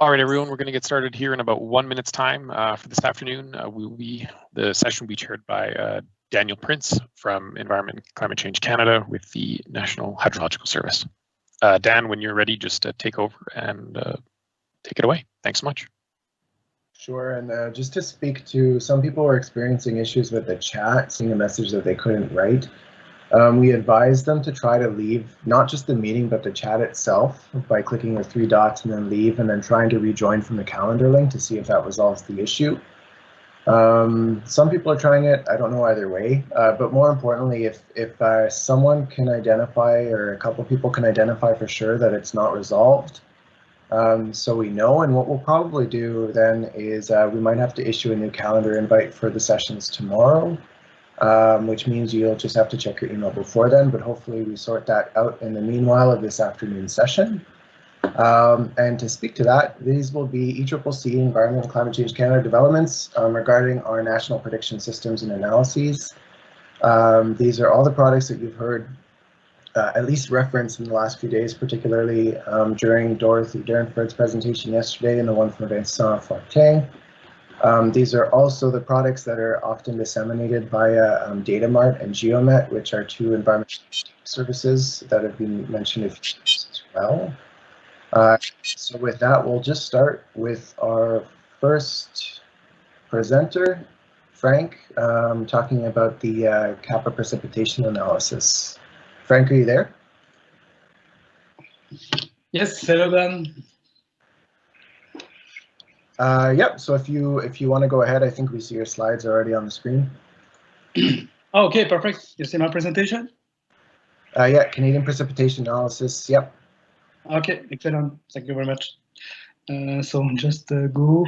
All right, everyone, we're going to get started here in about 1 minute's time. For this afternoon, the session will be chaired by Daniel Prince from Environment and Climate Change Canada with the National Hydrological Service. Dan, when you're ready, just take over and take it away. Thanks so much. Sure, and just to speak to, some people were experiencing issues with the chat, seeing a message that they couldn't write. We advised them to try to leave not just the meeting, but the chat itself by clicking the 3 dots and then leave, and then trying to rejoin from the calendar link to see if that resolves the issue. Some people are trying it. I don't know either way, but more importantly, if someone can identify, or a couple people can identify for sure that it's not resolved, so we know. And what we'll probably do then is we might have to issue a new calendar invite for the sessions tomorrow. Which means you'll just have to check your email before then, but hopefully we sort that out in the meanwhile of this afternoon session. And to speak to that, these will be ECCC, Environment and Climate Change Canada developments regarding our national prediction systems and analyses. These are all the products that you've heard at least referenced in the last few days, particularly during Dorothy Derenford's presentation yesterday and the one from Vincent Fortin. These are also the products that are often disseminated via DataMart and GeoMet, which are 2 environmental services that have been mentioned a few times as well. So with that, we'll just start with our first presenter, Frank, talking about the CAPA precipitation analysis. Frank, are you there? Yes, hello, Dan. Yep, so if you want to go ahead, I think we see your slides already on the screen. Okay, perfect. You see my presentation? Yeah, Canadian precipitation analysis, yep. Okay, excellent. Thank you very much. So just go.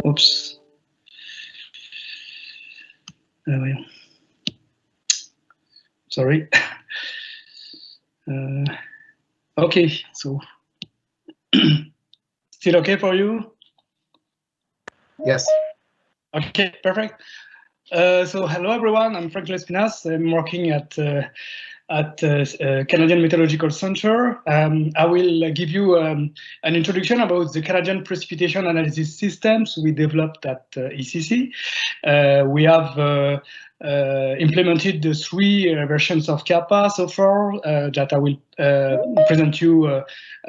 Oops. Sorry. Okay, so still okay for you? Yes. Okay, perfect. So hello everyone, I'm Frank Lespinas. I'm working at Canadian Meteorological Center. I will give you an introduction about the Canadian precipitation analysis systems we developed at ECC. We have implemented the 3 versions of CAPA so far that I will present you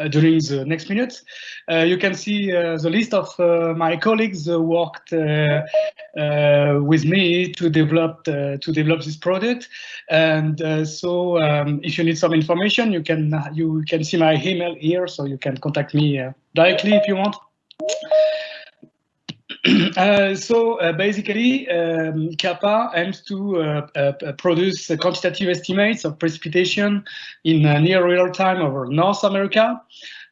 during the next minutes. You can see the list of my colleagues worked with me to develop this product, and so if you need some information, you can see my email here, so you can contact me directly if you want. So basically, CAPA aims to produce quantitative estimates of precipitation in near real time over North America.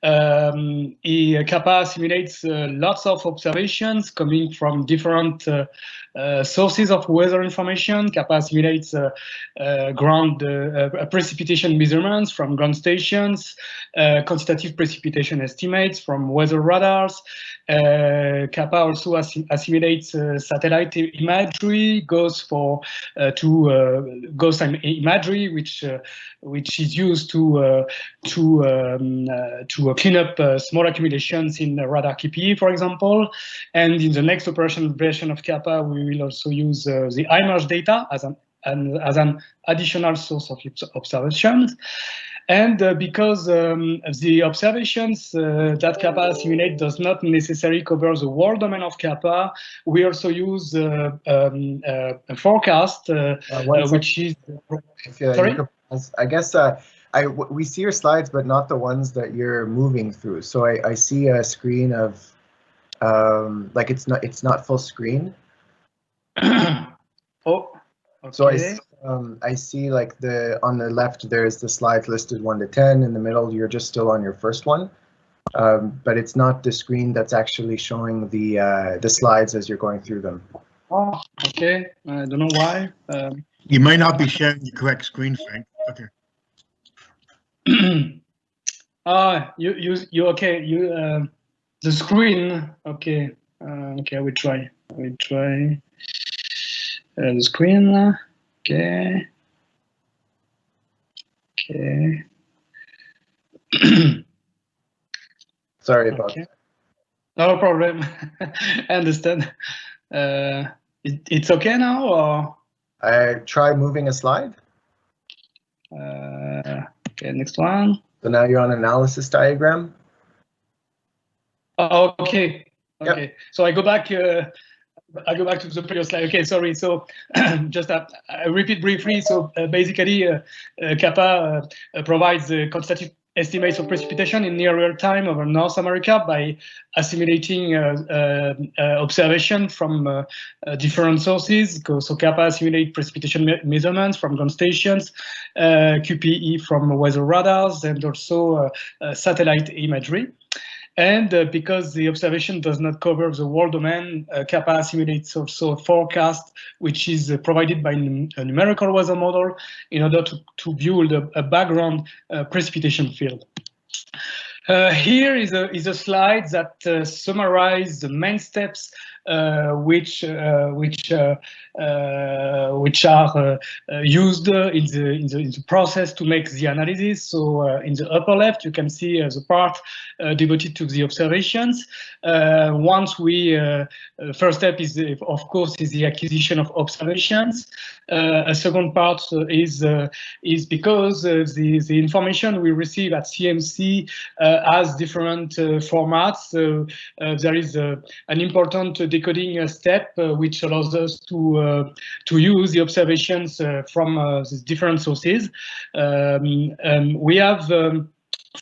CAPA simulates lots of observations coming from different sources of weather information. CAPA simulates ground precipitation measurements from ground stations, quantitative precipitation estimates from weather radars. CAPA also assimilates satellite imagery, goes imagery, which is used to clean up small accumulations in radar KPE, for example. And in the next operational version of CAPA, we will also use the IMERGE data as an additional source of observations. And because the observations that CAPA simulate does not necessarily cover the whole domain of CAPA, we also use a forecast, which is... Sorry? I guess we see your slides, but not the ones that you're moving through. So I see a screen of, like it's not full screen. Oh, okay. So I see like on the left there's the slides listed 1 to 10. In the middle you're just still on your first one, but it's not the screen that's actually showing the slides as you're going through them. Oh, okay. I don't know why. You might not be sharing the correct screen, Frank. Okay. You okay? The screen. Okay. Okay, I will try. The screen. Okay. Okay. Sorry about Okay. No problem. I understand. It's okay now, or? I try moving a slide. Okay, next one. So now you're on analysis diagram. Oh, okay. Yep. Okay. So I go back to the previous slide. Okay, sorry. So just I repeat briefly. So basically, CAPA provides quantitative estimates of precipitation in near real time over North America by assimilating observation from different sources. So CAPA assimilate precipitation measurements from ground stations, QPE from weather radars, and also satellite imagery. And because the observation does not cover the whole domain, CAPA simulates also a forecast, which is provided by a numerical weather model in order to build a background precipitation field. Here is a slide that summarizes the main steps which are used in the process to make the analysis. So in the upper left, you can see the part devoted to the observations. Once we first step is of course the acquisition of observations. A second part is because the information we receive at CMC has different formats. So there is an important decoding step which allows us to use the observations from these different sources. We have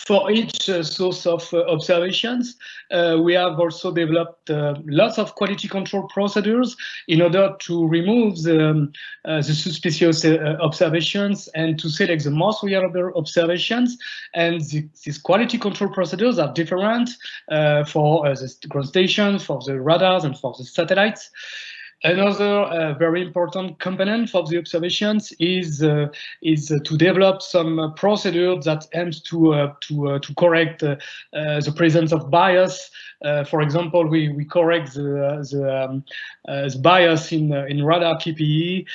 for each source of observations, we have also developed lots of quality control procedures in order to remove the suspicious observations and to select the most reliable observations. And these quality control procedures are different for the ground stations, for the radars, and for the satellites. Another very important component for the observations is to develop some procedure that aims to correct the presence of bias. For example, we correct the bias in radar QPE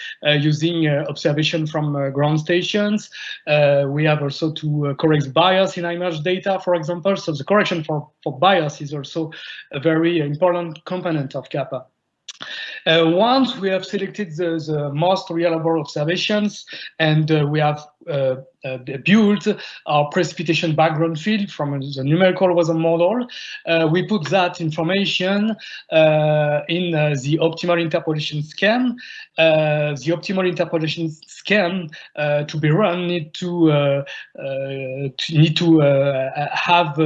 using observation from ground stations. We have also to correct bias in image data, for example. So the correction for bias is also a very important component of CAPA. Once we have selected the most reliable observations and we have built our precipitation background field from the numerical weather model, we put that information in the optimal interpolation scheme. The optimal interpolation scheme to be run need to have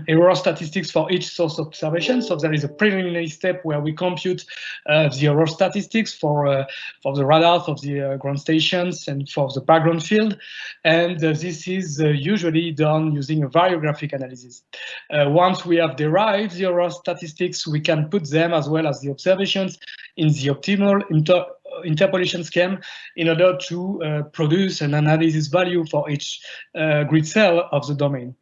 error statistics for each source observation. So there is a preliminary step where we compute the error statistics for the radars of the ground stations and for the background field, and this is usually done using a variographic analysis. Once we have derived the error statistics, we can put them as well as the observations in the optimal interpolation scheme in order to produce an analysis value for each grid cell of the domain.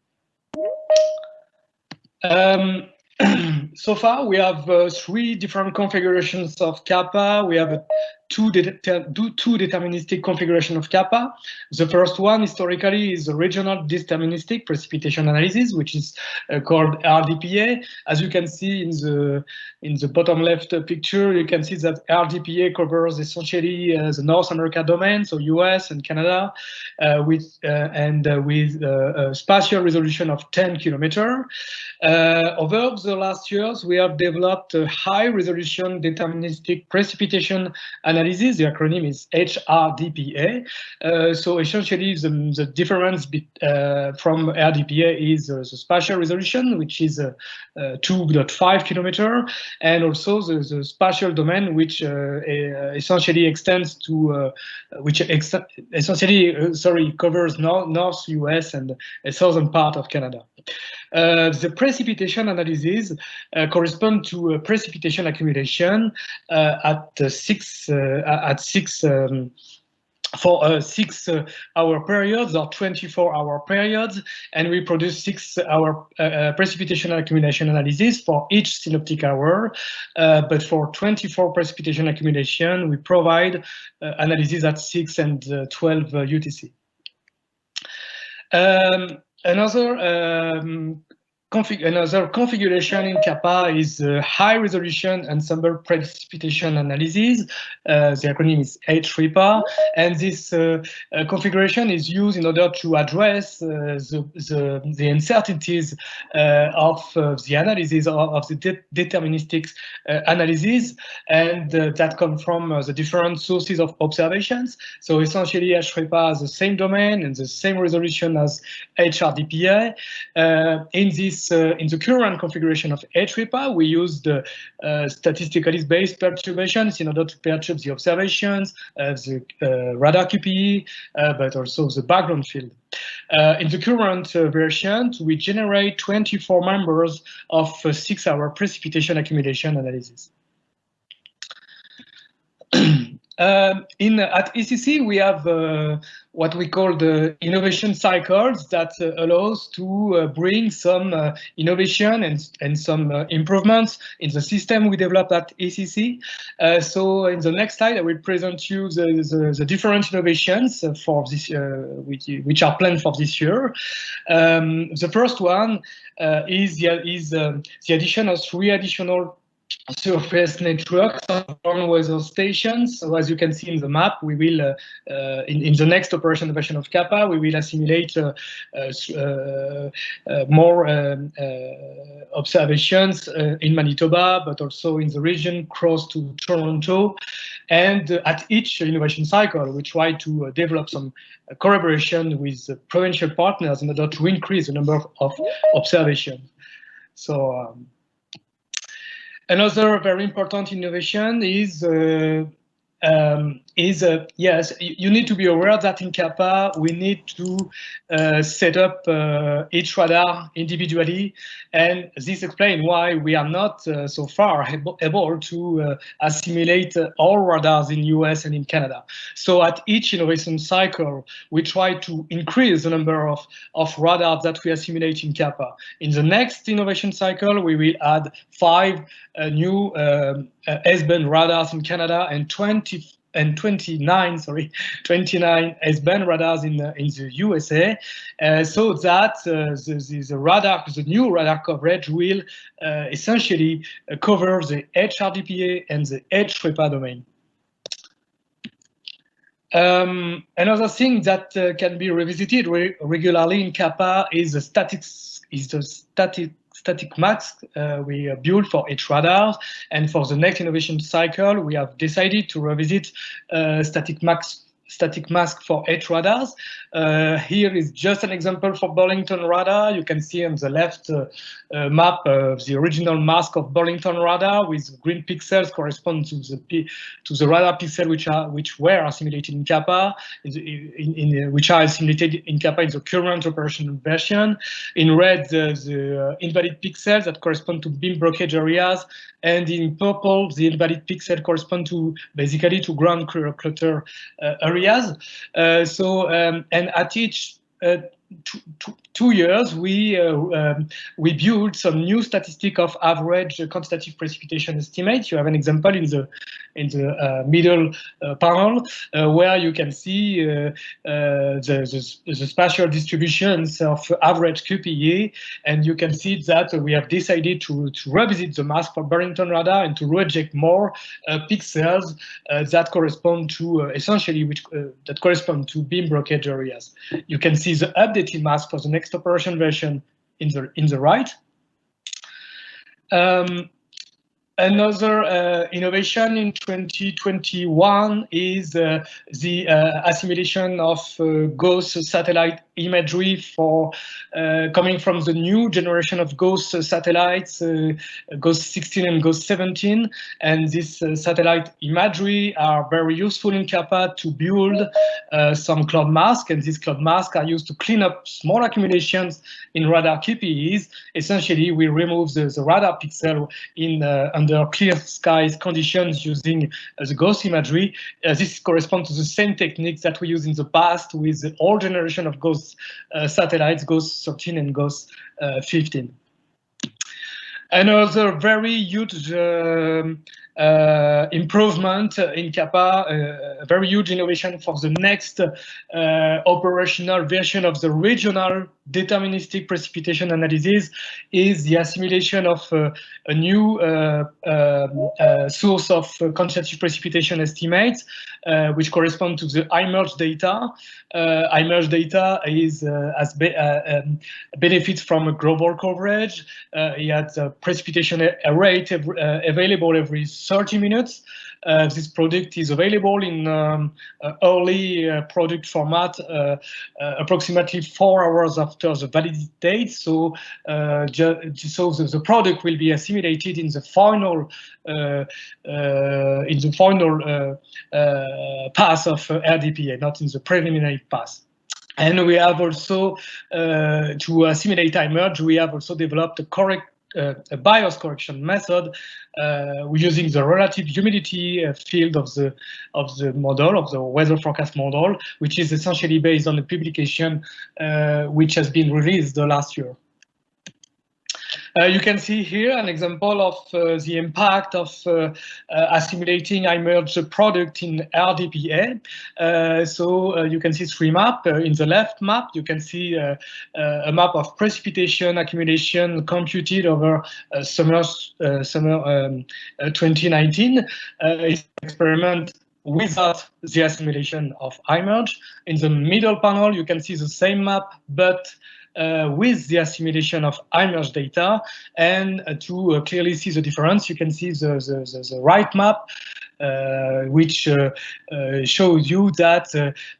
So far, we have 3 different configurations of CAPA. We have two deterministic configuration of CAPA. The first one, historically, is the regional deterministic precipitation analysis, which is called RDPA. As you can see in the bottom left picture, you can see that RDPA covers essentially the North America domain, so US and Canada, with a spatial resolution of 10 kilometers. Over the last years, we have developed a high-resolution deterministic precipitation analysis. The acronym is HRDPA. So essentially, the difference from RDPA is the spatial resolution, which is 2.5 kilometers, and also the spatial domain, which essentially extends to, covers North US and a southern part of Canada. The precipitation analysis correspond to a precipitation accumulation at 6 for 6-hour periods or 24-hour periods, and we produce 6-hour precipitation accumulation analysis for each synoptic hour. But for 24 precipitation accumulation, we provide analysis at 6 and 12 UTC. Another configuration in CaPA is high resolution ensemble precipitation analysis. The acronym is HREPA, and this configuration is used in order to address the uncertainties of the analysis of the deterministic analysis, and that come from the different sources of observations. So essentially, HREPA has the same domain and the same resolution as HRDPA. In the current configuration of HREPA, we use the statistically based perturbations in order to perturb the observations, the radar QPE, but also the background field. In the current version, we generate 24 members of 6-hour precipitation accumulation analysis. At ECC, we have what we call the innovation cycles that allows to bring some innovation and some improvements in the system we developed at ECC. So in the next slide, I will present you the different innovations for this, which are planned for this year. The first one is the addition of 3 additional surface networks on weather stations. So as you can see in the map, we will, in the next operation version of CaPA, we will assimilate more observations in Manitoba, but also in the region close to Toronto. And at each innovation cycle, we try to develop some collaboration with provincial partners in order to increase the number of observations. So another very important innovation is yes, you need to be aware that in CaPA we need to set up each radar individually, and this explains why we are not so far able to assimilate all radars in US and in Canada. So at each innovation cycle, we try to increase the number of radars that we assimilate in CaPA. In the next innovation cycle, we will add 5 new S-band radars in Canada and 29 S-band radars in the USA, so that the new radar coverage will essentially cover the HRDPA and the HREPA domain. Another thing that can be revisited regularly in CaPA is the static mask we built for each radar, and for the next innovation cycle, we have decided to revisit static mask for each radars. Here is just an example for Burlington radar. You can see on the left map the original mask of Burlington radar with green pixels correspond to the radar pixel which were assimilated in CaPA, which are assimilated in CaPA in the current operational version. In red, the invalid pixels that correspond to beam blockage areas, and in purple, the invalid pixel correspond to basically to ground clutter areas. And at each 2 years, we build some new statistic of average quantitative precipitation estimate. You have an example in the middle panel where you can see the spatial distributions of average QPE, and you can see that we have decided to revisit the mask for Burlington radar and to reject more pixels that correspond to essentially that correspond to beam blockage areas. You can see the updated mask for the next operation version in the right. Another innovation in 2021 is the assimilation of GOES satellite imagery for coming from the new generation of GOES satellites, GOES 16 and GOES 17. And this satellite imagery are very useful in CaPA to build some cloud masks, and these cloud masks are used to clean up small accumulations in radar QPEs. Essentially, we remove the radar pixel in under clear skies conditions using the GOES imagery. This corresponds to the same techniques that we used in the past with the old generation of GOES satellites, GOES 13 and GOES 15. Another very huge improvement in CaPA, a very huge innovation for the next operational version of the regional deterministic precipitation analysis is the assimilation of a new source of quantitative precipitation estimates, which correspond to the iMerge data. iMerge data is benefits from a global coverage. It has a precipitation rate available every 30 minutes. This product is available in early product format approximately 4 hours after the validity date. So, the product will be assimilated in the final pass of RDPA, not in the preliminary pass. And we have also, to assimilate iMerge, we have also developed a bias correction method using the relative humidity field of the model, of the weather forecast model, which is essentially based on the publication which has been released last year. You can see here an example of the impact of assimilating iMerge product in RDPA. So you can see 3 maps. In the left map, you can see a map of precipitation accumulation computed over summer 2019. It's an experiment without the assimilation of iMerge. In the middle panel, you can see the same map, but with the assimilation of iMerge data. And to clearly see the difference, you can see the right map, which shows you that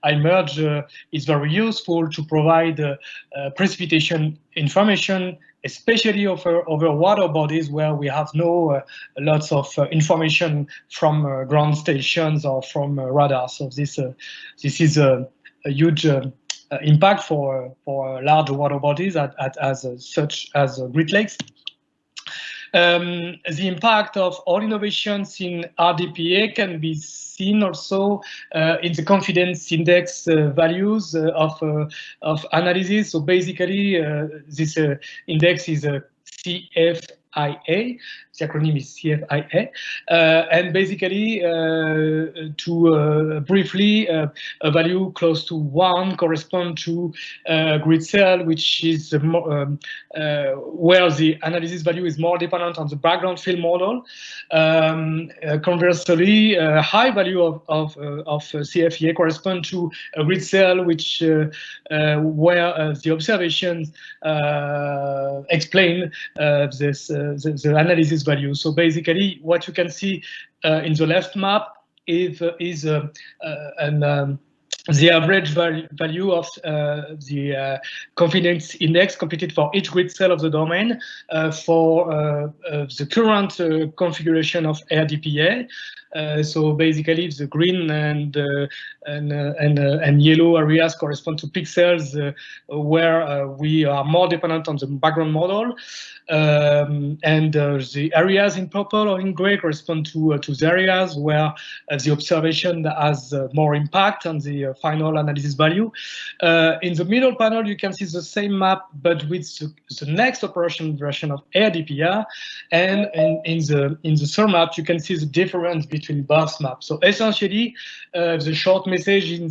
iMerge is very useful to provide precipitation information, especially over water bodies where we have no lots of information from ground stations or from radar. So this is a huge impact for large water bodies such as Great Lakes. The impact of all innovations in RDPA can be seen also in the confidence index values of analysis. So basically, this index is a CFIA. The acronym is CFIA, and basically, to briefly, a value close to 1 corresponds to grid cell, which is where the analysis value is more dependent on the background field model. Conversely, a high value of CFIA corresponds to a grid cell, which where the observations explain the analysis value. So basically, what you can see in the left map is the average value of the confidence index computed for each grid cell of the domain for the current configuration of RDPA. So basically, the green and yellow areas correspond to pixels where we are more dependent on the background model, and the areas in purple or in gray correspond to the areas where the observation has more impact on the final analysis value. In the middle panel, you can see the same map, but with the next operation version of RDPA, and in the third map, you can see the difference between both maps. So essentially, the short message in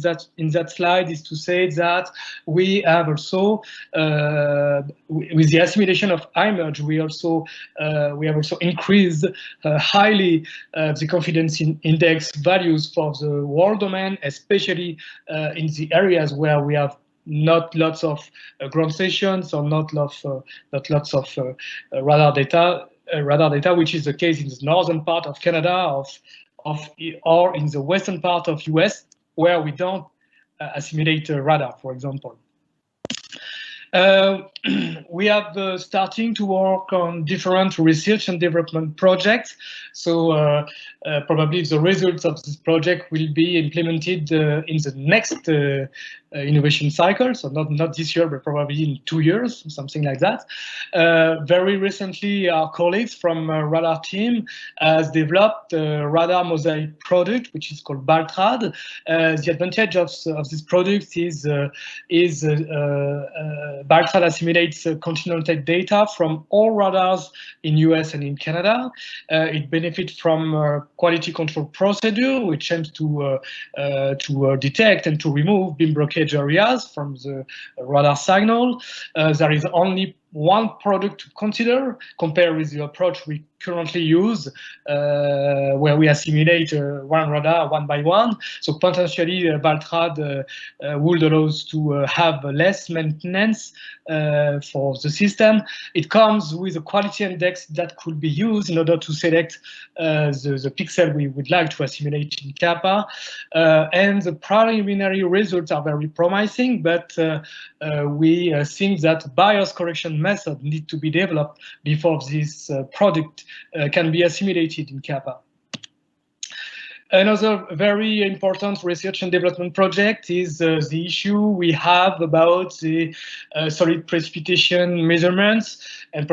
that slide is to say that we have also, with the assimilation of iMerge, we have also increased highly the confidence index values for the world domain, especially in the areas where we have not lots of ground stations or not lots of radar data, which is the case in the northern part of Canada or in the western part of US, where we don't assimilate radar, for example. We have starting to work on different research and development projects. So probably the results of this project will be implemented in the next innovation cycle. So not this year, but probably in 2 years, something like that. Very recently, our colleagues from radar team has developed a radar mosaic product, which is called Baltrad. The advantage of this product is BALTRAD assimilates continental data from all radars in US and in Canada. It benefits from quality control procedure, which aims to detect and to remove beam blockage areas from the radar signal. There is only one product to consider, compared with the approach we currently use, where we assimilate one radar one by one. So potentially, BALTRAD would allow us to have less maintenance for the system. It comes with a quality index that could be used in order to select the pixel we would like to assimilate in CaPA. And the preliminary results are very promising, but we think that bias correction method need to be developed before this product can be assimilated in CaPA. Another very important research and development project is the issue we have about the solid precipitation measurements, and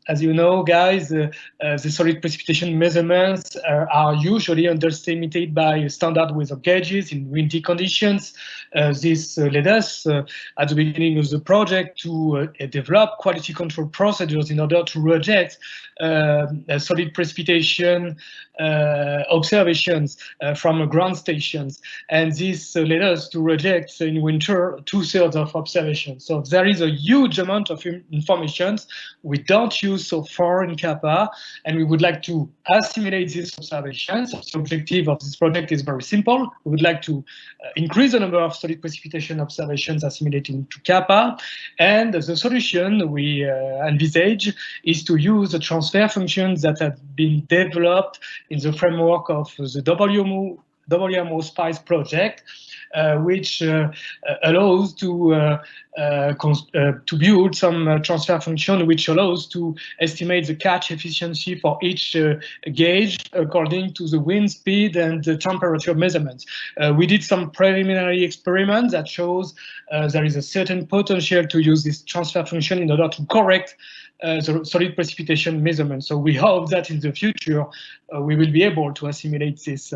as you know, guys, the solid precipitation measurements are usually underestimated by standard weather gauges in windy conditions. This led us at the beginning of the project to develop quality control procedures in order to reject solid precipitation observations from ground stations. And this led us to reject in winter 2/3 of observations. So there is a huge amount of information we don't use so far in CaPA, and we would like to assimilate these observations. The objective of this project is very simple. We would like to increase the number of solid precipitation observations assimilating to CaPA, and the solution we envisage is to use the transfer functions that have been developed in the framework of the WMO SPICE project, which allows to build some transfer function which allows to estimate the catch efficiency for each gauge according to the wind speed and the temperature measurements. We did some preliminary experiments that shows there is a certain potential to use this transfer function in order to correct the solid precipitation measurement. So we hope that in the future we will be able to assimilate this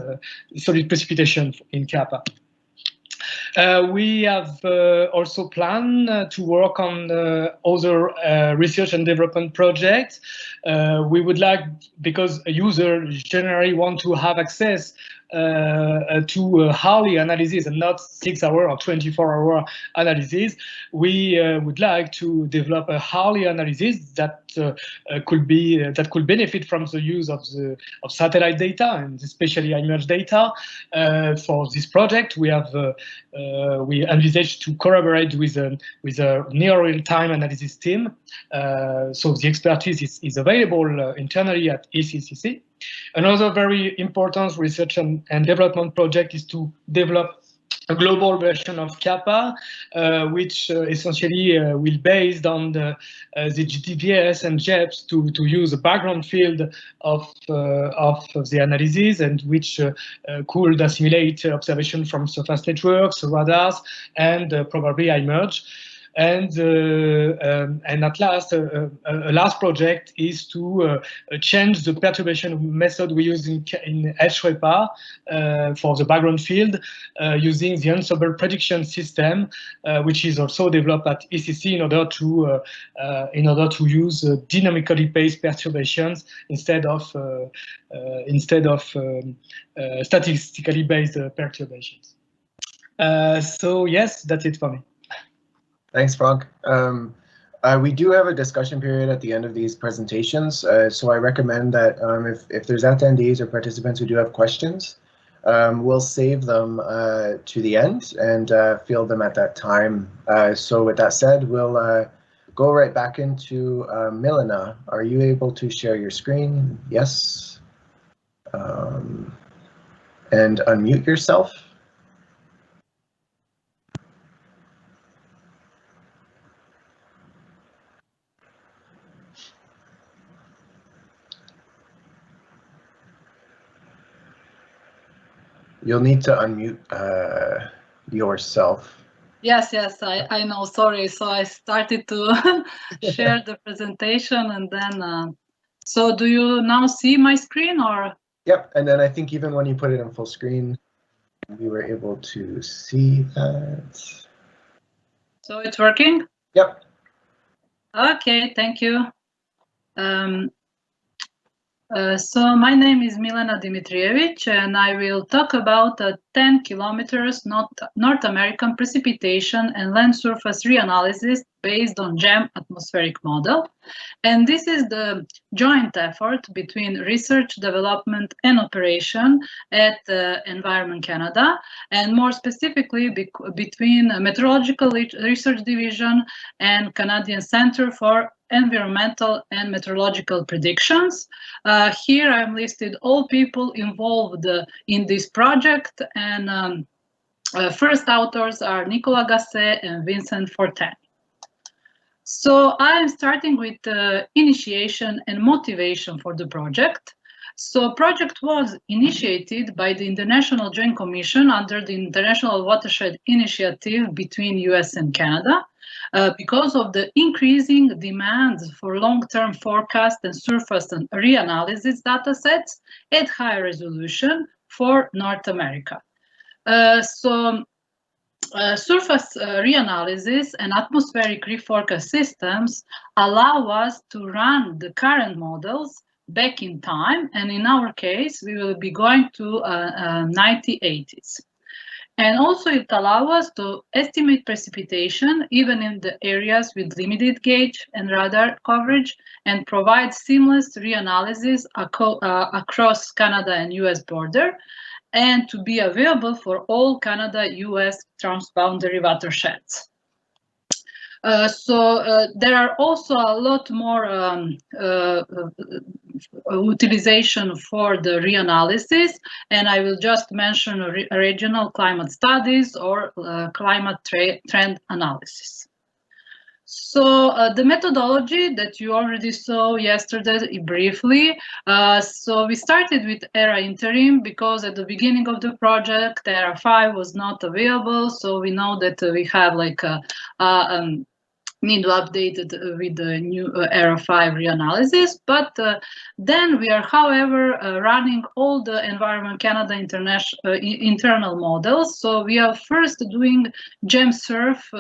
solid precipitation in CaPA. We have also planned to work on other research and development projects. We would like, because users generally want to have access to hourly analysis and not 6-hour or 24-hour analysis, we would like to develop a hourly analysis that could benefit from the use of satellite data and especially image data. For this project, we envisage to collaborate with a near real-time analysis team. So the expertise is available internally at ECCC. Another very important research and development project is to develop a global version of CaPA, which essentially will based on the GDVS and JEPs to use a background field of the analysis, and which could assimilate observation from surface networks, radars, and probably iMerge. And at last, a last project is to change the perturbation method we use in HREPA for the background field using the ensemble prediction system, which is also developed at ECC in order to use dynamically based perturbations instead of statistically based perturbations. So yes, that's it for me. Thanks, Frank. We do have a discussion period at the end of these presentations, so I recommend that if there's attendees or participants who do have questions, we'll save them to the end and field them at that time. So with that said, we'll go right back into Milena. Are you able to share your screen? Yes. And unmute yourself. You'll need to unmute yourself. Yes, I know, sorry. So I started to share the presentation, and then, so do you now see my screen or? Yep, and then I think even when you put it in full screen, we were able to see that. So it's working? Yep. Okay, thank you. So my name is Milena Dimitrijević, and I will talk about 10 kilometers North American precipitation and land surface reanalysis based on GEM atmospheric model. And this is the joint effort between research, development, and operation at Environment Canada, and more specifically between Meteorological Research Division and Canadian Centre for Environmental and Meteorological Predictions. Here I'm listed all people involved in this project, and first authors are Nicolas Gasset and Vincent Fortin. So I'm starting with initiation and motivation for the project. So project was initiated by the International Joint Commission under the International Watershed Initiative between US and Canada because of the increasing demands for long-term forecast and surface and reanalysis datasets at high resolution for North America. Surface reanalysis and atmospheric reforecast systems allow us to run the current models back in time, and in our case, we will be going to 1980s. And also it allows us to estimate precipitation even in the areas with limited gauge and radar coverage, and provide seamless reanalysis across Canada and US border, and to be available for all Canada-US transboundary watersheds. There are also a lot more utilization for the reanalysis, and I will just mention regional climate studies or climate trend analysis. So the methodology that you already saw yesterday briefly, so we started with ERA interim because at the beginning of the project, ERA 5 was not available. So we know that we have like need to update it with the new ERA 5 reanalysis, but then we are, however, running all the Environment Canada internal models. So we are first doing GEM-SURF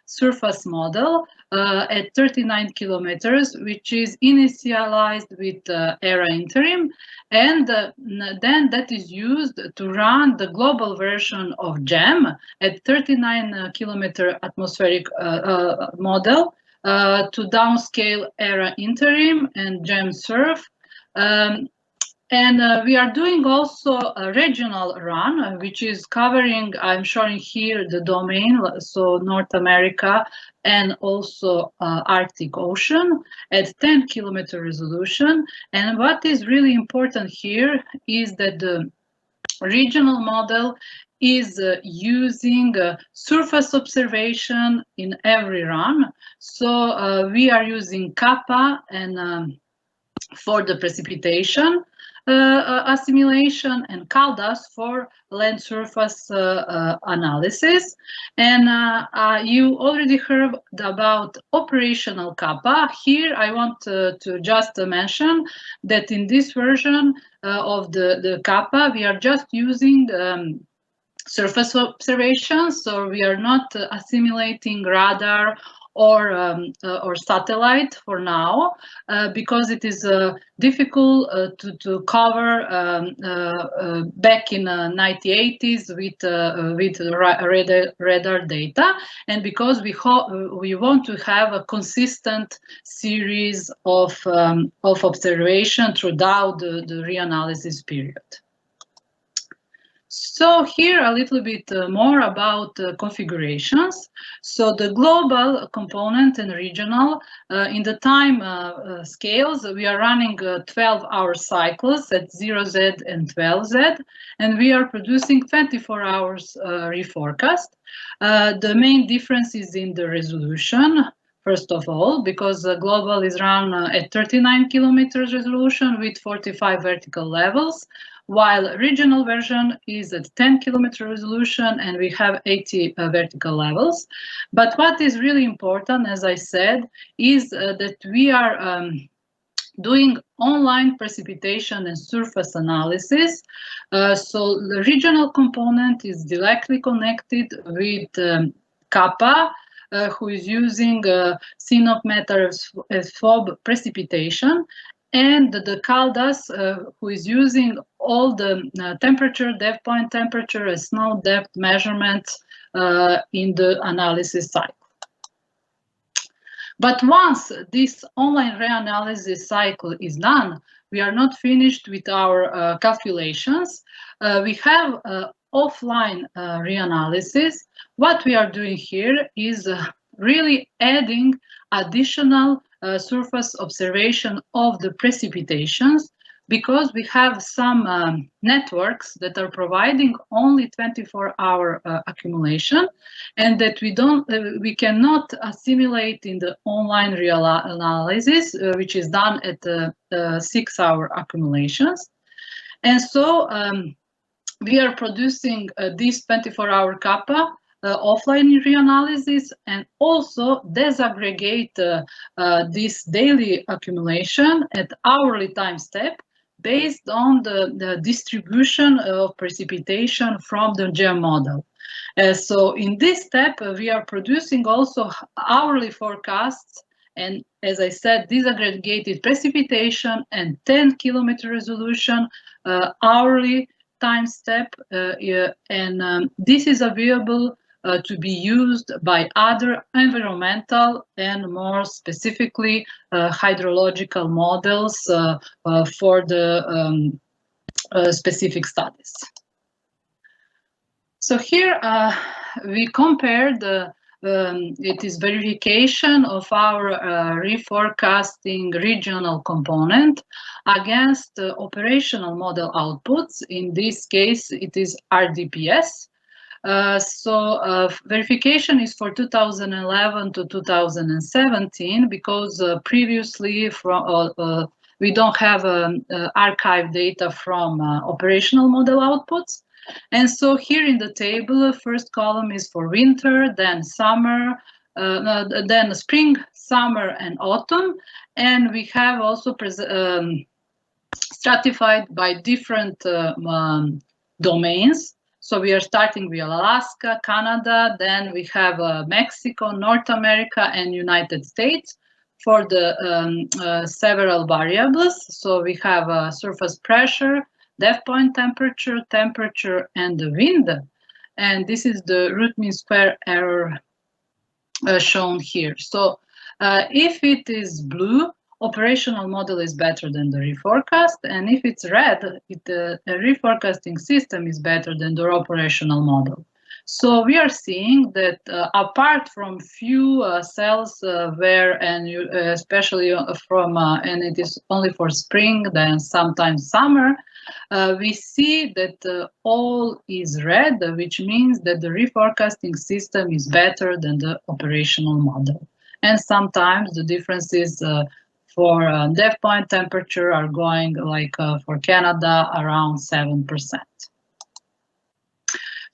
surface model at 39 kilometers, which is initialized with ERA interim, and then that is used to run the global version of GEM at 39 kilometer atmospheric model to downscale ERA interim and GEM-SURF. And we are doing also a regional run, which is covering, I'm showing here the domain, so North America and also Arctic Ocean at 10 kilometer resolution. And what is really important here is that the regional model is using surface observation in every run. So we are using CaPA and for the precipitation assimilation, and CalDAS for land surface analysis. And you already heard about operational CaPA. Here I want to just mention that in this version of the CaPA, we are just using surface observations, so we are not assimilating radar or satellite for now, because it is difficult to cover back in 1980s with radar data, and because we want to have a consistent series of observation throughout the reanalysis period. So here a little bit more about configurations. So the global component and regional, in the time scales, we are running 12-hour cycles at 0Z and 12Z, and we are producing 24 hours reforecast. The main difference is in the resolution. First of all, because the global is run at 39 kilometers resolution with 45 vertical levels, while regional version is at 10 kilometer resolution and we have 80 vertical levels. But what is really important, as I said, is that we are doing online precipitation and surface analysis. So the regional component is directly connected with CaPA, who is using CNOP matter as FOB precipitation, and the CALDAS, who is using all the temperature, depth point temperature, and snow depth measurements in the analysis cycle. But once this online reanalysis cycle is done, we are not finished with our calculations. We have offline reanalysis. What we are doing here is really adding additional surface observation of the precipitations, because we have some networks that are providing only 24-hour accumulation, and that we cannot assimilate in the online real analysis, which is done at 6-hour accumulations. And so we are producing this 24-hour CAPA offline reanalysis, and also disaggregate this daily accumulation at hourly time step based on the distribution of precipitation from the GEM model. So in this step, we are producing also hourly forecasts, and as I said, disaggregated precipitation and 10-kilometer resolution hourly time step, and this is available to be used by other environmental and more specifically hydrological models for the specific studies. So here we compare it is verification of our reforecasting regional component against operational model outputs. In this case, it is RDPS. Verification is for 2011 to 2017, because previously we don't have archive data from operational model outputs. And so here in the table, first column is for winter, then summer, then spring, summer, and autumn. And we have also stratified by different domains. So we are starting with Alaska, Canada, then we have Mexico, North America, and United States for the several variables. So we have surface pressure, depth point temperature, and the wind. And this is the root mean square error shown here. So if it is blue, operational model is better than the reforecast, and if it's red, the reforecasting system is better than the operational model. So we are seeing that apart from few cells where, and especially from, and it is only for spring, then sometimes summer, we see that all is red, which means that the reforecasting system is better than the operational model. And sometimes the differences for depth point temperature are going like for Canada around 7%.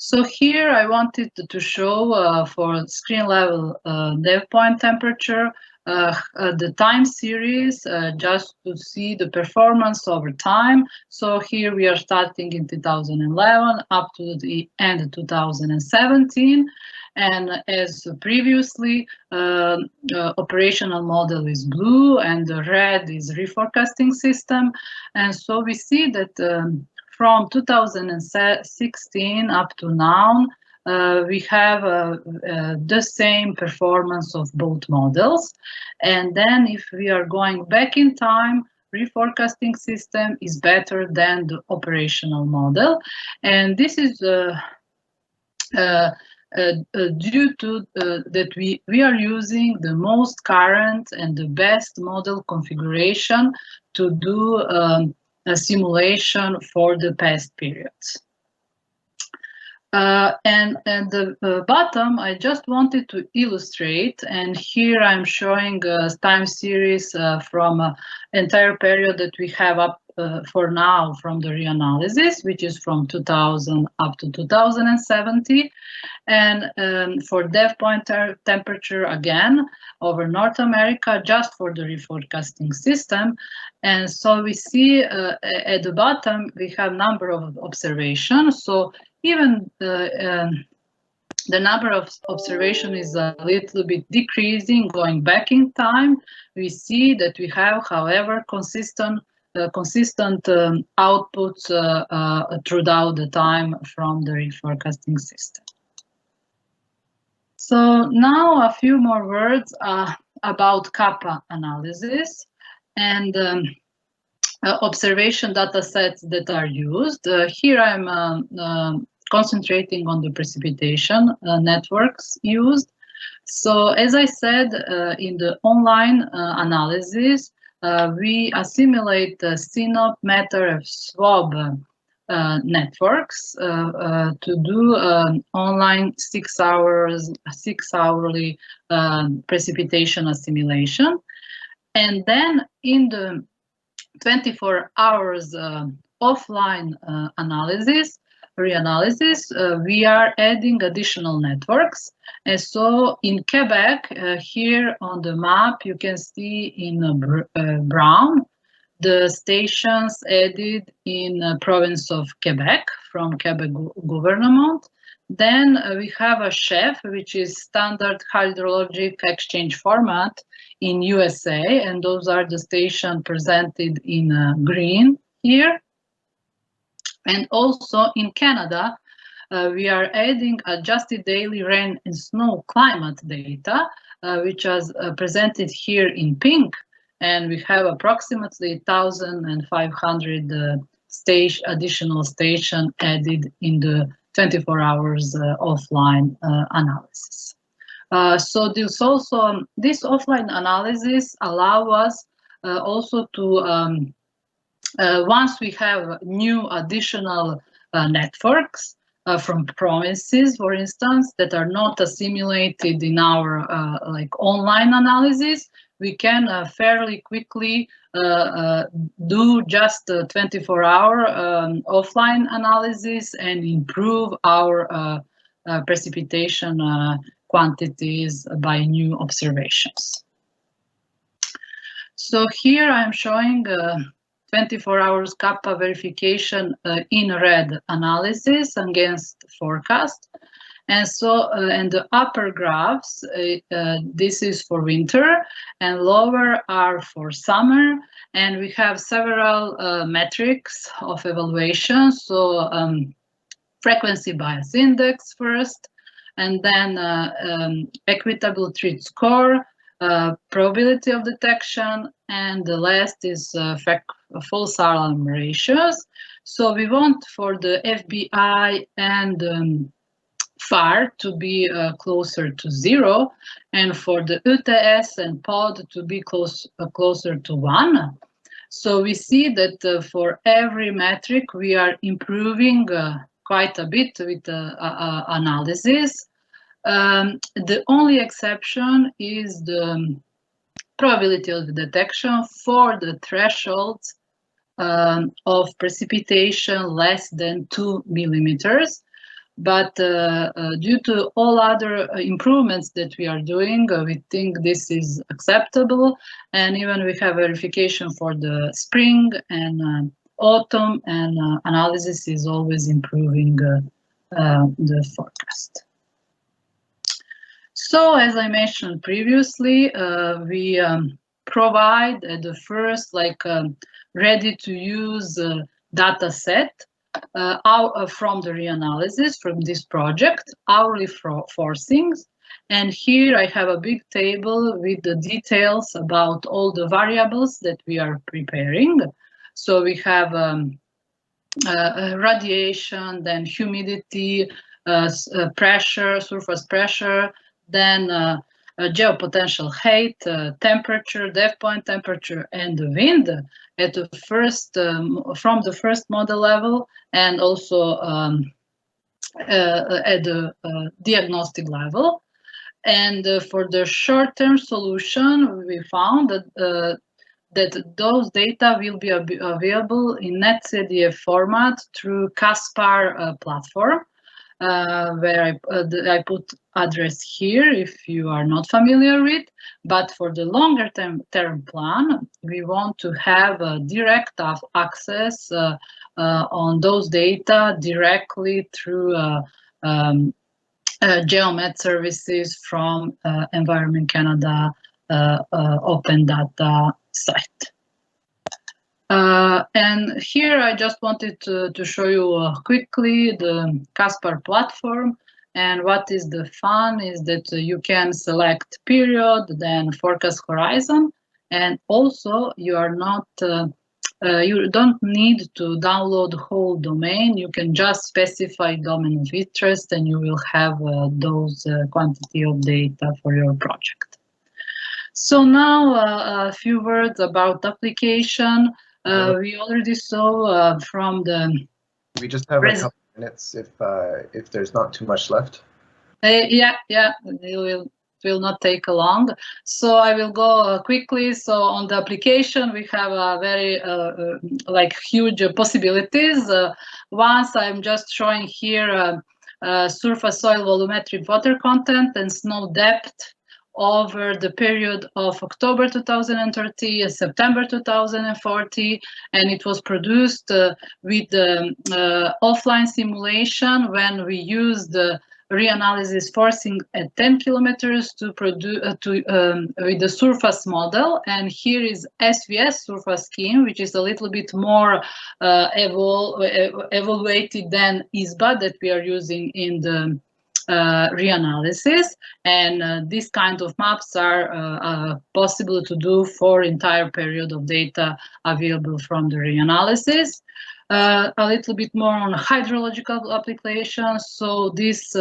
So here I wanted to show for screen level depth point temperature the time series just to see the performance over time. So here we are starting in 2011 up to the end of 2017. And as previously, operational model is blue and the red is reforecasting system. And so we see that from 2016 up to now, we have the same performance of both models. And then if we are going back in time, reforecasting system is better than the operational model. And this is due to that we are using the most current and the best model configuration to do a simulation for the past periods. And at the bottom, I just wanted to illustrate, and here I'm showing a time series from entire period that we have up for now from the reanalysis, which is from 2000 up to 2070. And for depth point temperature, again, over North America, just for the reforecasting system. And so we see at the bottom, we have number of observations. So even the number of observation is a little bit decreasing, going back in time. We see that we have, however, consistent outputs throughout the time from the reforecasting system. So now a few more words about CAPA analysis and observation data sets that are used. Here I'm concentrating on the precipitation networks used. So as I said, in the online analysis, we assimilate CNOP, matter, SWAB networks to do online 6 hourly precipitation assimilation. And then in the 24 hours offline reanalysis, we are adding additional networks. And so in Quebec, here on the map, you can see in brown the stations added in province of Quebec from Quebec government. Then we have a CHEF, which is standard hydrologic exchange format in USA, and those are the stations presented in green here. And also in Canada, we are adding adjusted daily rain and snow climate data, which is presented here in pink. And we have approximately 1,500 additional stations added in the 24 hours offline analysis. So this offline analysis allow us also to, once we have new additional networks from provinces, for instance, that are not assimilated in our online analysis, we can fairly quickly do just 24-hour offline analysis and improve our precipitation quantities by new observations. So here I'm showing 24 hours CAPA verification in red analysis against forecast. And so in the upper graphs, this is for winter, and lower are for summer. And we have several metrics of evaluation. So frequency bias index first, and then equitable treat score, probability of detection, and the last is false alarm ratios. So we want for the FBI and FAR to be closer to 0, and for the UTS and POD to be closer to 1. So we see that for every metric we are improving quite a bit with analysis. The only exception is the probability of detection for the thresholds of precipitation less than 2 millimeters. But due to all other improvements that we are doing, we think this is acceptable. And even we have verification for the spring and autumn, and analysis is always improving the forecast. So as I mentioned previously, we provide the first ready-to-use data set from the reanalysis from this project, hourly forcings. And here I have a big table with the details about all the variables that we are preparing. So we have radiation, then humidity, pressure, surface pressure, then geopotential height, temperature, depth point temperature, and the wind at the first from the first model level, and also at the diagnostic level. And for the short-term solution, we found that that those data will be available in NetCDF format through CASPAR platform, where I put address here if you are not familiar with. But for the longer term plan, we want to have direct access on those data directly through geomet services from Environment Canada open data site. And here I just wanted to show you quickly the CASPAR platform. And what is the fun is that you can select period, then forecast horizon, and also you are not you don't need to download the whole domain. You can just specify domain of interest, and you will have those quantity of data for your project. So now a few words about application. We already saw from the. We just have a couple minutes if there's not too much left. Yeah, it will not take long. So I will go quickly. So on the application, we have a very like huge possibilities. Once I'm just showing here surface soil volumetric water content and snow depth over the period of October 2030 and September 2040, and it was produced with the offline simulation when we used the reanalysis forcing at 10 kilometers to produce with the surface model. And here is SVS surface scheme, which is a little bit more evaluated than ISBA that we are using in the reanalysis, and this kind of maps are possible to do for entire period of data available from the reanalysis. A little bit more on hydrological applications. So this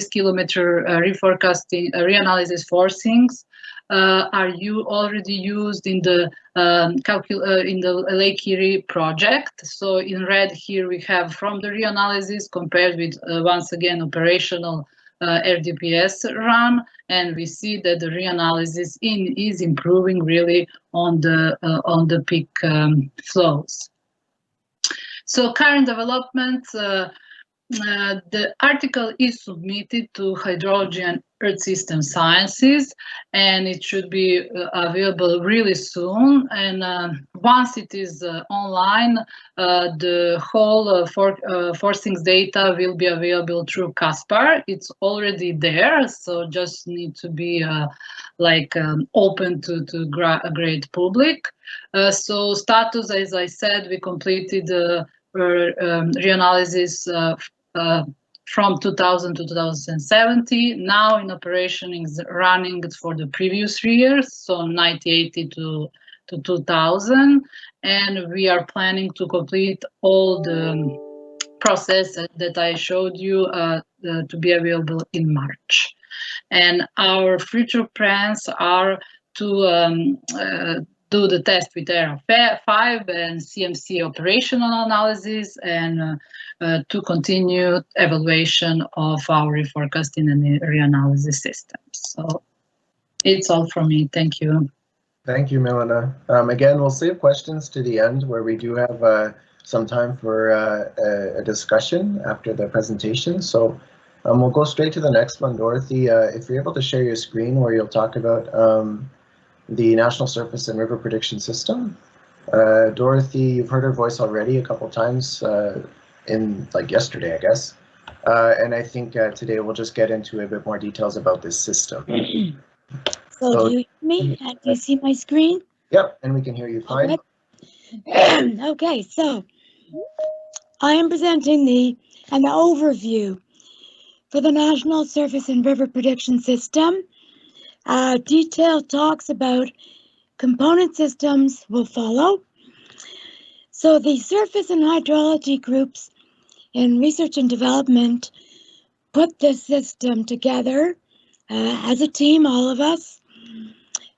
kilometer reforecasting reanalysis forcings are already used in the Lake Erie project. So in red here we have from the reanalysis compared with once again operational RDPS run, and we see that the reanalysis is improving really on the peak flows. So current developments, the article is submitted to Hydrology and Earth System Sciences, and it should be available really soon. And once it is online, the whole forcings data will be available through CASPAR. It's already there, so just need to be open to great public. So status, as I said, we completed reanalysis from 2000 to 2070. Now in operation is running for the previous 3 years, so 1980 to 2000, and we are planning to complete all the process that I showed you to be available in March. And our future plans are to do the test with ERA5 and CMC operational analysis, and to continue evaluation of our reforecasting and reanalysis systems. So it's all from me. Thank you. Thank you, Milena. Again, we'll save questions to the end where we do have some time for a discussion after the presentation. So we'll go straight to the next one. Dorothy, if you're able to share your screen where you'll talk about the National Surface and River Prediction System. Dorothy, you've heard her voice already a couple times in yesterday, I guess. And I think today we'll just get into a bit more details about this system. So do you hear me? Do you see my screen? Yep, and we can hear you fine. Okay, so I am presenting an overview for the National Surface and River Prediction System. Detailed talks about component systems will follow. So the surface and hydrology groups in research and development put this system together as a team, all of us.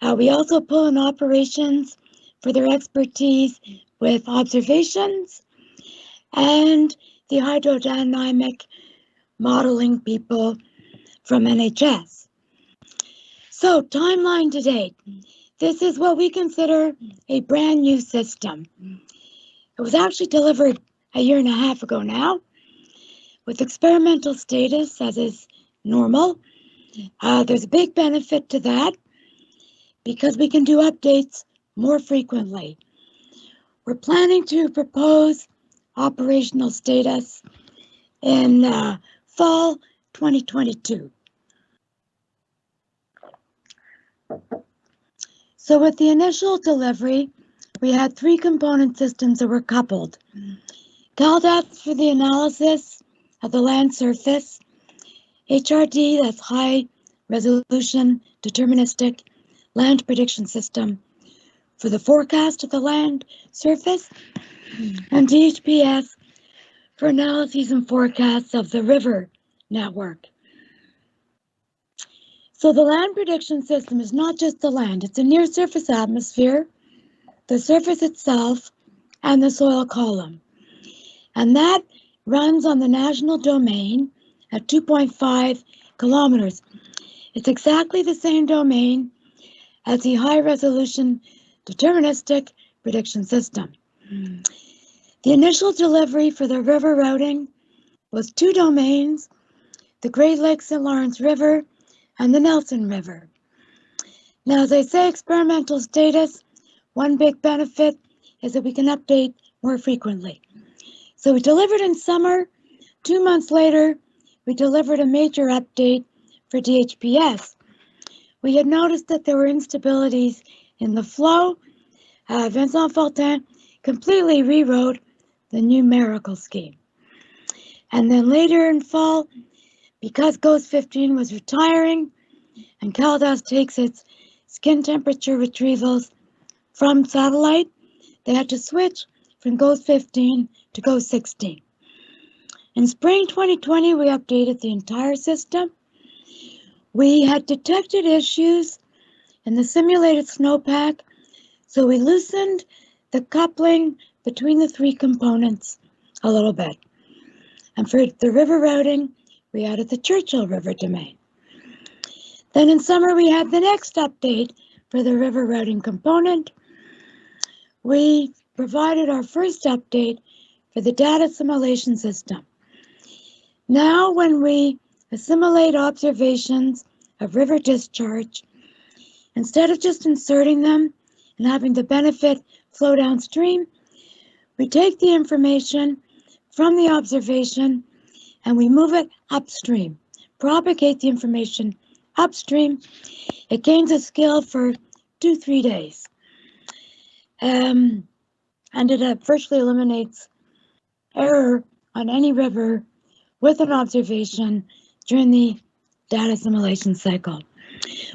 We also pull in operations for their expertise with observations, and the hydrodynamic modeling people from NHS. So, timeline to date. This is what we consider a brand new system. It was actually delivered a year and a half ago now, with experimental status as is normal. There's a big benefit to that because we can do updates more frequently. We're planning to propose operational status in fall 2022. So with the initial delivery, we had 3 component systems that were coupled. CalDAS for the analysis of the land surface, HRD, that's high resolution deterministic land prediction system for the forecast of the land surface, and DHPS for analyses and forecasts of the river network. So the land prediction system is not just the land, it's a near surface atmosphere, the surface itself, and the soil column. And that runs on the national domain at 2.5 kilometers. It's exactly the same domain as the high resolution deterministic prediction system. The initial delivery for the river routing was 2 domains, the Great Lakes St. Lawrence River and the Nelson River. Now, as I say, experimental status, one big benefit is that we can update more frequently. So we delivered in summer. 2 months later, we delivered a major update for DHPS. We had noticed that there were instabilities in the flow. Vincent Fortin completely rewrote the numerical scheme. And then later in fall, because GOES 15 was retiring and CalDAS takes its skin temperature retrievals from satellite, they had to switch from GOES 15 to GOES 16. In spring 2020, we updated the entire system. We had detected issues in the simulated snowpack, so we loosened the coupling between the 3 components a little bit. And for the river routing, we added the Churchill River domain. Then in summer, we had the next update for the river routing component. We provided our first update for the data assimilation system. Now, when we assimilate observations of river discharge, instead of just inserting them and having the benefit flow downstream, we take the information from the observation and we move it upstream, propagate the information upstream. It gains a scale for 2-3 days. And it virtually eliminates error on any river with an observation during the data assimilation cycle.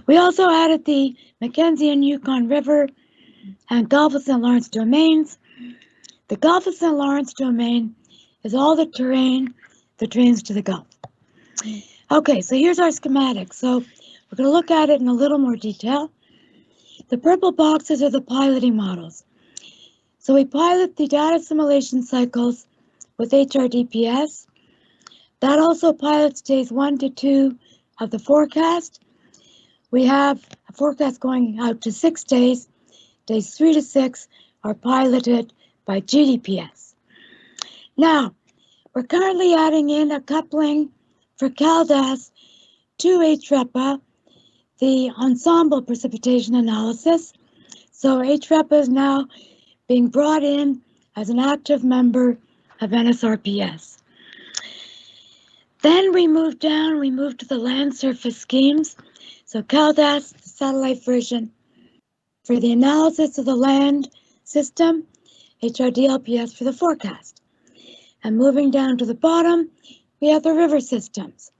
We also added the Mackenzie and Yukon River and Gulf of St. Lawrence domains. The Gulf of St. Lawrence domain is all the terrain that drains to the Gulf. Okay, so here's our schematic. So we're going to look at it in a little more detail. The purple boxes are the piloting models. So we pilot the data assimilation cycles with HRDPS. That also pilots days 1 to 2 of the forecast. We have a forecast going out to 6 days. Days 3 to 6 are piloted by GDPS. Now, we're currently adding in a coupling for CalDAS to HREPA, the ensemble precipitation analysis. So HREPA is now being brought in as an active member of NSRPS. Then we move down, we move to the land surface schemes. So CalDAS, the satellite version, for the analysis of the land system, HRDLPS for the forecast. And moving down to the bottom, we have the river systems.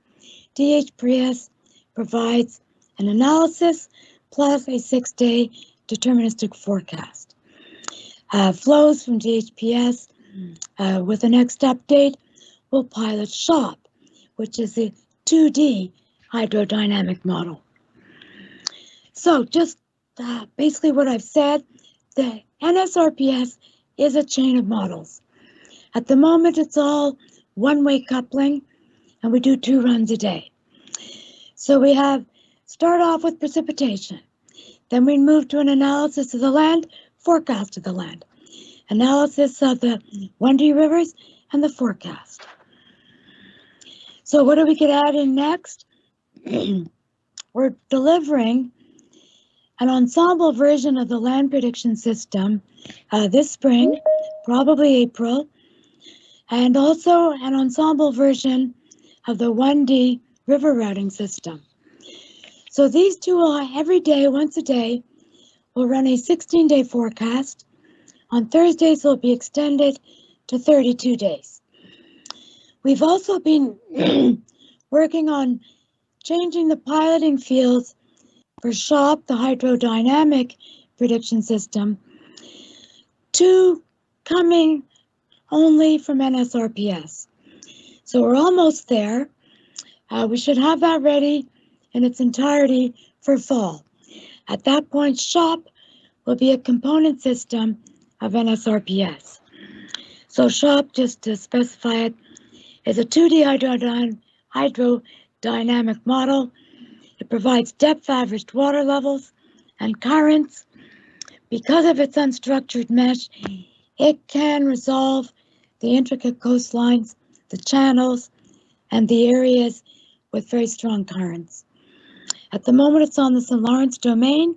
DHPS provides an analysis plus a 6-day deterministic forecast. Flows from DHPS with the next update will pilot SHOP, which is a 2D hydrodynamic model. So just basically what I've said, the NSRPS is a chain of models. At the moment, it's all one-way coupling, and we do 2 runs a day. So we start off with precipitation. Then we move to an analysis of the land, forecast of the land, analysis of the 1D rivers, and the forecast. So what do we could add in next? We're delivering an ensemble version of the land prediction system this spring, probably April, and also an ensemble version of the 1D river routing system. So these two will every day, once a day, will run a 16-day forecast. On Thursdays, it will be extended to 32 days. We've also been working on changing the piloting fields for SHOP, the hydrodynamic prediction system, to coming only from NSRPS. So we're almost there. We should have that ready in its entirety for fall. At that point, SHOP will be a component system of NSRPS. So SHOP, just to specify it, is a 2D hydrodynamic model. It provides depth-averaged water levels and currents. Because of its unstructured mesh, it can resolve the intricate coastlines, the channels, and the areas with very strong currents. At the moment, it's on the St. Lawrence domain.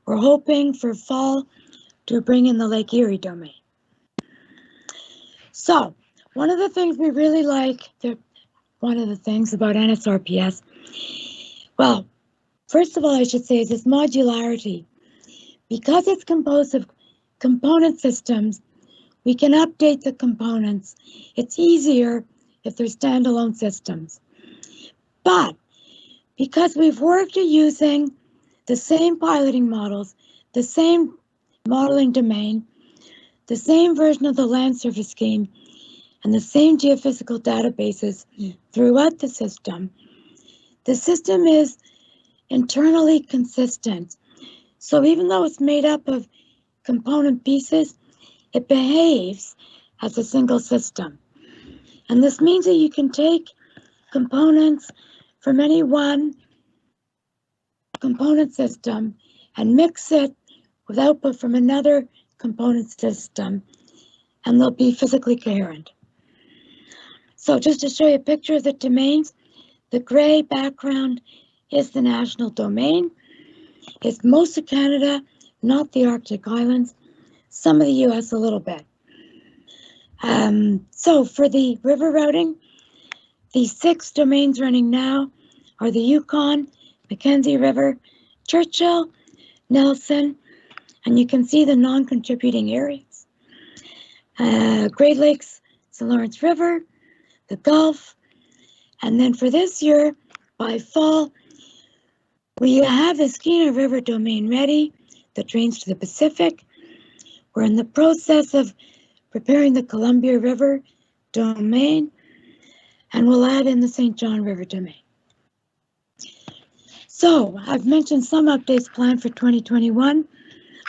We're hoping for fall to bring in the Lake Erie domain. So, one of the things we really like, one of the things about NSRPS, well, first of all, I should say is its modularity. Because it's composed of component systems, we can update the components. It's easier if they're standalone systems. But because we've worked at using the same piloting models, the same modeling domain, the same version of the land surface scheme, and the same geophysical databases throughout the system is internally consistent. So even though it's made up of component pieces, it behaves as a single system. And this means that you can take components from any one component system and mix it with output from another component system, and they'll be physically coherent. So just to show you a picture of the domains, the gray background is the national domain. It's most of Canada, not the Arctic Islands, some of the US a little bit. So for the river routing, the 6 domains running now are the Yukon, Mackenzie River, Churchill, Nelson, and you can see the non-contributing areas. Great Lakes, St. Lawrence River, the Gulf, and then for this year, by fall, we have the Skeena River domain ready that drains to the Pacific. We're in the process of preparing the Columbia River domain, and we'll add in the St. John River domain. So I've mentioned some updates planned for 2021.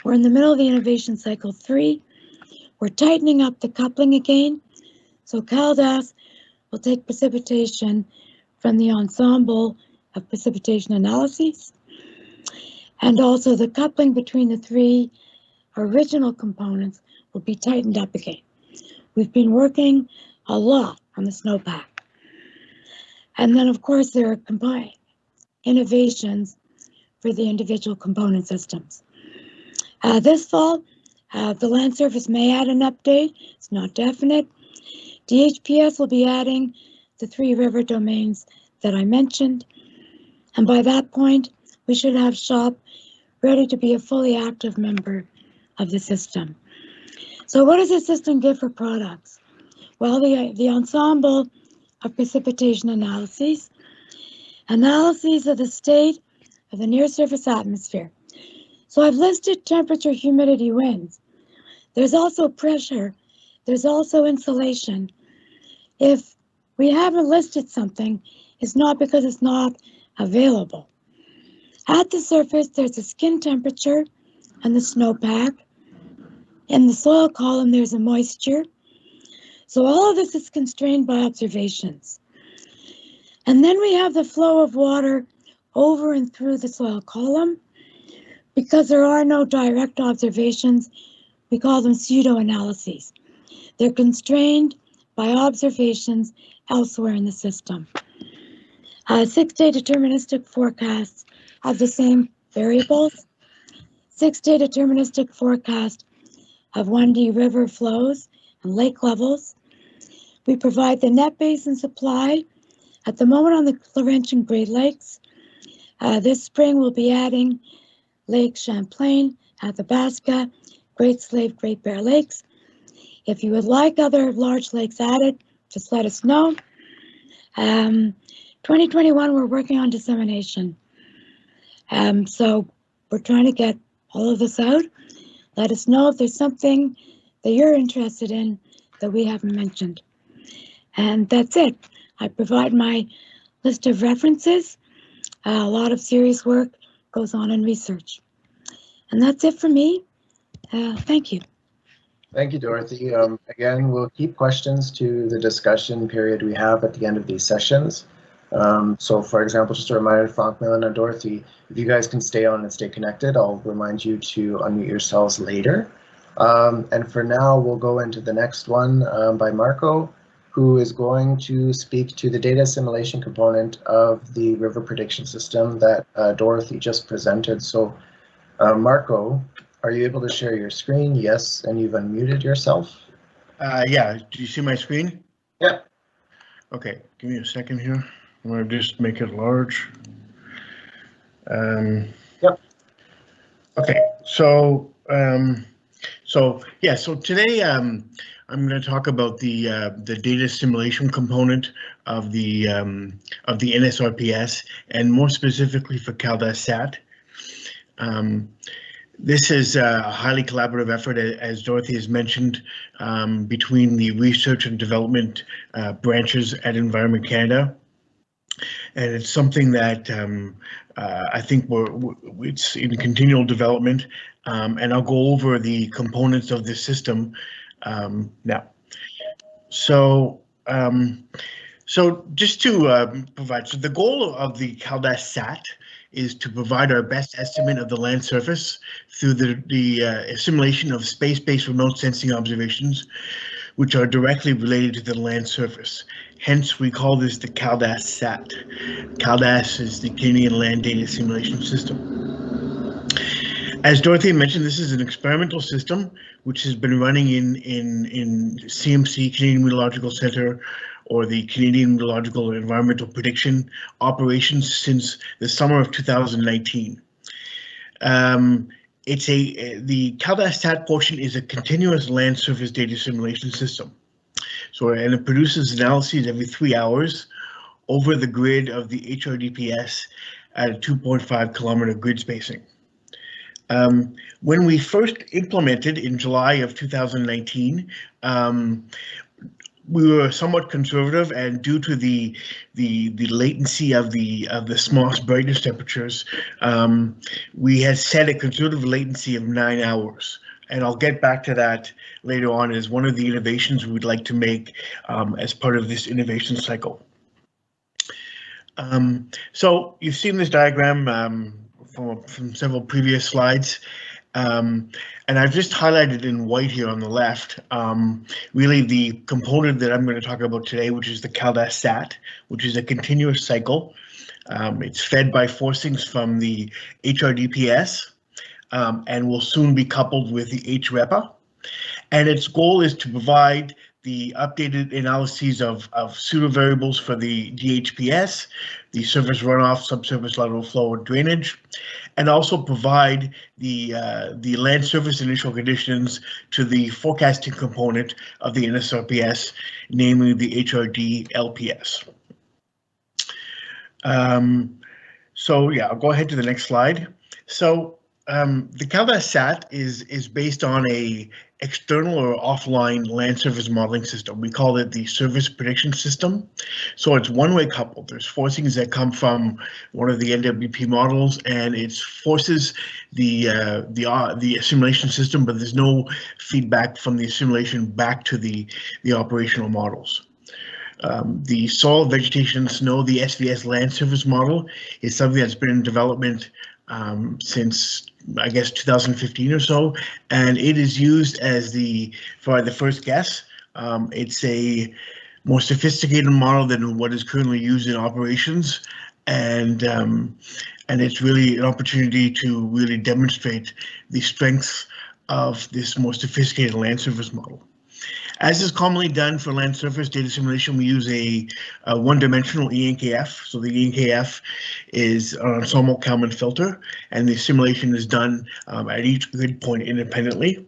We're in the middle of the Innovation Cycle 3. We're tightening up the coupling again. So CalDAS will take precipitation from the ensemble of precipitation analyses. And also the coupling between the 3 original components will be tightened up again. We've been working a lot on the snowpack. And then of course there are combined innovations for the individual component systems. This fall, the land surface may add an update. It's not definite. DHPS will be adding the 3 river domains that I mentioned. And by that point, we should have SHOP ready to be a fully active member of the system. So what does the system give for products? Well, the ensemble of precipitation analyses of the state of the near surface atmosphere. So I've listed temperature, humidity, winds. There's also pressure. There's also insulation. If we haven't listed something, it's not because it's not available. At the surface, there's the skin temperature and the snowpack. In the soil column, there's a moisture. So all of this is constrained by observations. And then we have the flow of water over and through the soil column. Because there are no direct observations, we call them pseudo-analyses. They're constrained by observations elsewhere in the system. 6-day deterministic forecasts have the same variables. 6-day deterministic forecast of 1D river flows and lake levels. We provide the net basin supply at the moment on the Laurentian Great Lakes. This spring we'll be adding Lake Champlain Athabasca, Great Slave, Great Bear Lakes. If you would like other large lakes added, just let us know. 2021, we're working on dissemination. So we're trying to get all of this out. Let us know if there's something that you're interested in that we haven't mentioned. And that's it. I provide my list of references. A lot of serious work goes on in research. And that's it for me. Thank you. Thank you, Dorothy. Again, we'll keep questions to the discussion period we have at the end of these sessions. So for example, just a reminder, Frank, Millen, and Dorothy, if you guys can stay on and stay connected, I'll remind you to unmute yourselves later. And for now, we'll go into the next one by Marco, who is going to speak to the data assimilation component of the river prediction system that Dorothy just presented. So Marco, are you able to share your screen? Yes, and you've unmuted yourself. Yeah, do you see my screen? Yeah. Okay, give me a second here. I'm gonna just make it large. Yep. Okay, so so today I'm going to talk about the data assimilation component of the NSRPS, and more specifically for CalDAS-SAT. This is a highly collaborative effort, as Dorothy has mentioned, between the research and development branches at Environment Canada. And it's something that I think it's in continual development, and I'll go over the components of this system now. So just to provide, so the goal of the CalDAS-SAT is to provide our best estimate of the land surface through the assimilation of space-based remote sensing observations, which are directly related to the land surface. Hence, we call this the CalDAS-SAT. CalDAS is the Canadian Land Data Assimilation System. As Dorothy mentioned, this is an experimental system which has been running in CMC, Canadian Meteorological Centre, or the Canadian Meteorological and Environmental Prediction operations since the summer of 2019. The CalDAS-SAT portion is a continuous land surface data simulation system. And it produces analyses every 3 hours over the grid of the HRDPS at a 2.5 kilometer grid spacing. When we first implemented in July of 2019, we were somewhat conservative, and due to the latency of the SMOS brightness temperatures, we had set a conservative latency of 9 hours. And I'll get back to that later on as one of the innovations we'd like to make as part of this innovation cycle. So you've seen this diagram from several previous slides. And I've just highlighted in white here on the left, really the component that I'm going to talk about today, which is the CalDAS-SAT, which is a continuous cycle. It's fed by forcings from the HRDPS and will soon be coupled with the HREPA. And its goal is to provide the updated analyses of pseudo-variables for the DHPS, the surface runoff, subsurface lateral flow, and drainage, and also provide the land surface initial conditions to the forecasting component of the NSRPS, namely the HRD-LPS. So yeah, I'll go ahead to the next slide. So the CalDAS-SAT is based on a external or offline land surface modeling system. We call it the service prediction system. So it's one-way coupled. There's forcings that come from one of the NWP models, and it forces the assimilation system, but there's no feedback from the assimilation back to the operational models. The soil, vegetation, snow, the SVS land surface model is something that's been in development since I guess 2015 or so, and it is used as for the first guess. It's a more sophisticated model than what is currently used in operations, and it's really an opportunity to really demonstrate the strengths of this more sophisticated land surface model. As is commonly done for land surface data simulation, we use a one-dimensional ENKF. So the ENKF is an ensemble Kalman filter, and the simulation is done at each grid point independently.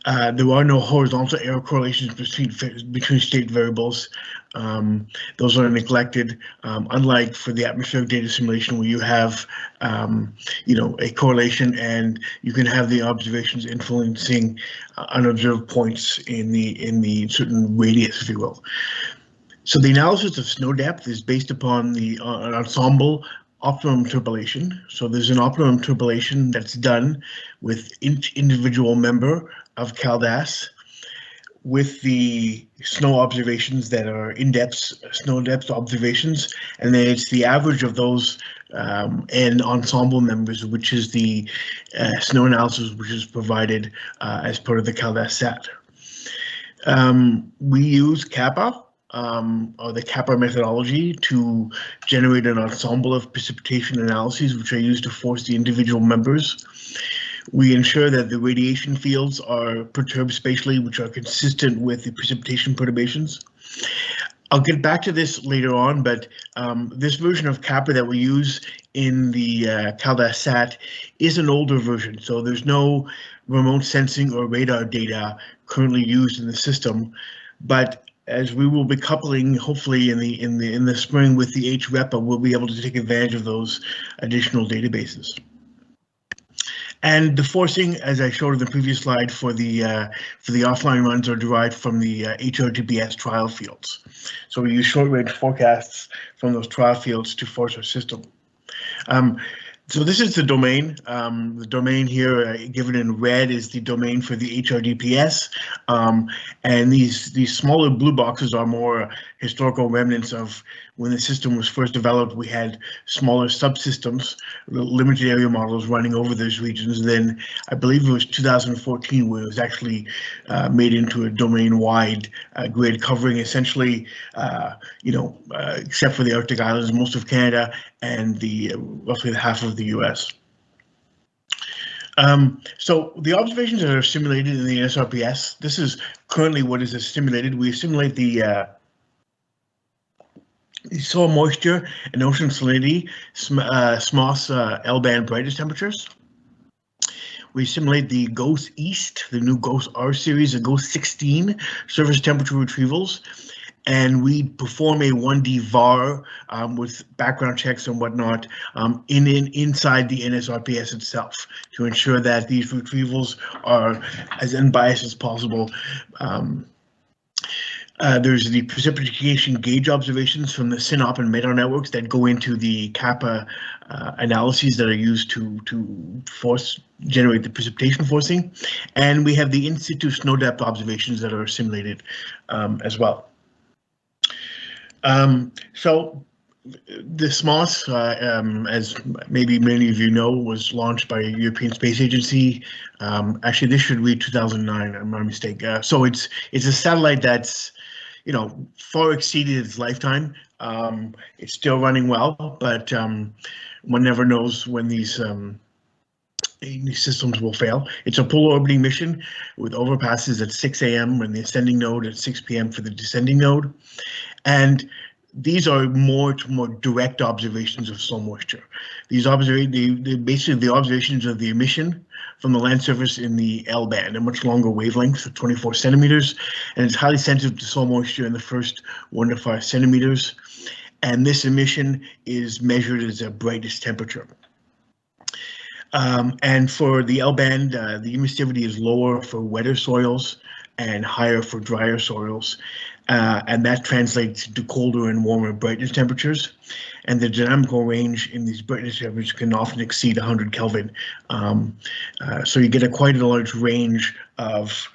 There are no horizontal error correlations between state variables. Those are neglected, unlike for the atmospheric data simulation where you have, a correlation and you can have the observations influencing unobserved points in the certain radius, if you will. So the analysis of snow depth is based upon the an ensemble optimum interpolation. So there's an optimum interpolation that's done with each individual member of CalDAS with the snow observations that are in-depth snow depth observations, and then it's the average of those and ensemble members, which is the snow analysis which is provided as part of the CalDAS SAT. We use CaPA, or the CaPA methodology, to generate an ensemble of precipitation analyses which are used to force the individual members. We ensure that the radiation fields are perturbed spatially, which are consistent with the precipitation perturbations. I'll get back to this later on, but this version of CaPA that we use in the CalDAS SAT is an older version, so there's no remote sensing or radar data currently used in the system. But as we will be coupling, hopefully in the spring with the HREPA, we'll be able to take advantage of those additional databases. And the forcing, as I showed in the previous slide, for the offline runs are derived from the HRDPS trial fields. So we use short-range forecasts from those trial fields to force our system. So this is the domain. The domain here, given in red, is the domain for the HRDPS, and these smaller blue boxes are more historical remnants of when the system was first developed. We had smaller subsystems, limited area models running over those regions. Then I believe it was 2014 where it was actually made into a domain-wide grid covering essentially, except for the Arctic Islands, most of Canada and the roughly half of the US. So the observations that are simulated in the SRPS, this is currently what is simulated. We simulate the soil moisture and ocean salinity, SMOS L-band brightness temperatures. We simulate the GOES East, the new GOES R series, the GOES 16 surface temperature retrievals. And we perform a 1D VAR with background checks and whatnot inside the NSRPS itself to ensure that these retrievals are as unbiased as possible. There's the precipitation gauge observations from the SYNOP and MEDAR networks that go into the CaPA analyses that are used to generate the precipitation forcing. And we have the in-situ snow depth observations that are simulated as well. So the SMOS, as maybe many of you know, was launched by the European Space Agency. Actually, this should read 2009, I'm not mistaken. So it's a satellite that's, far exceeded its lifetime. It's still running well, but one never knows when these systems will fail. It's a polar orbiting mission with overpasses at 6 a.m. when the ascending node, at 6 p.m. for the descending node. And these are more direct observations of soil moisture. These basically the observations of the emission from the land surface in the L band, a much longer wavelength of 24 centimeters, and it's highly sensitive to soil moisture in the first 1 to 5 centimeters. And this emission is measured as a brightness temperature. And for the L band, the emissivity is lower for wetter soils and higher for drier soils. And that translates to colder and warmer brightness temperatures. And the dynamical range in these brightness temperatures can often exceed 100 Kelvin. So you get quite a large range of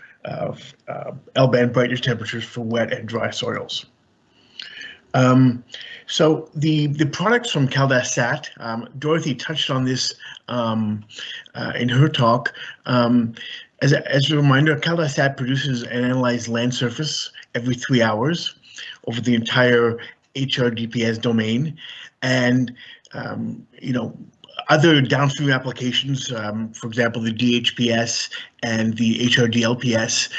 L-band brightness temperatures for wet and dry soils. So the products from CalDAS SAT, Dorothy touched on this in her talk. As a reminder, CalDAS SAT produces and analyzes land surface every 3 hours over the entire HRDPS domain. And, Other downstream applications, for example, the DHPS and the HRDLPS,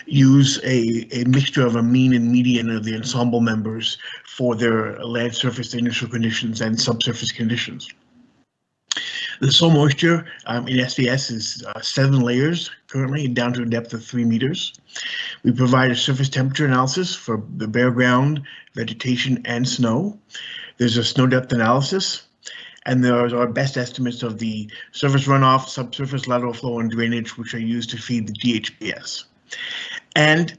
use a mixture of a mean and median of the ensemble members for their land surface initial conditions and subsurface conditions. The soil moisture in SVS is 7 layers currently, down to a depth of 3 meters. We provide a surface temperature analysis for the bare ground, vegetation, and snow. There's a snow depth analysis, and there are our best estimates of the surface runoff, subsurface lateral flow, and drainage, which are used to feed the DHPS. And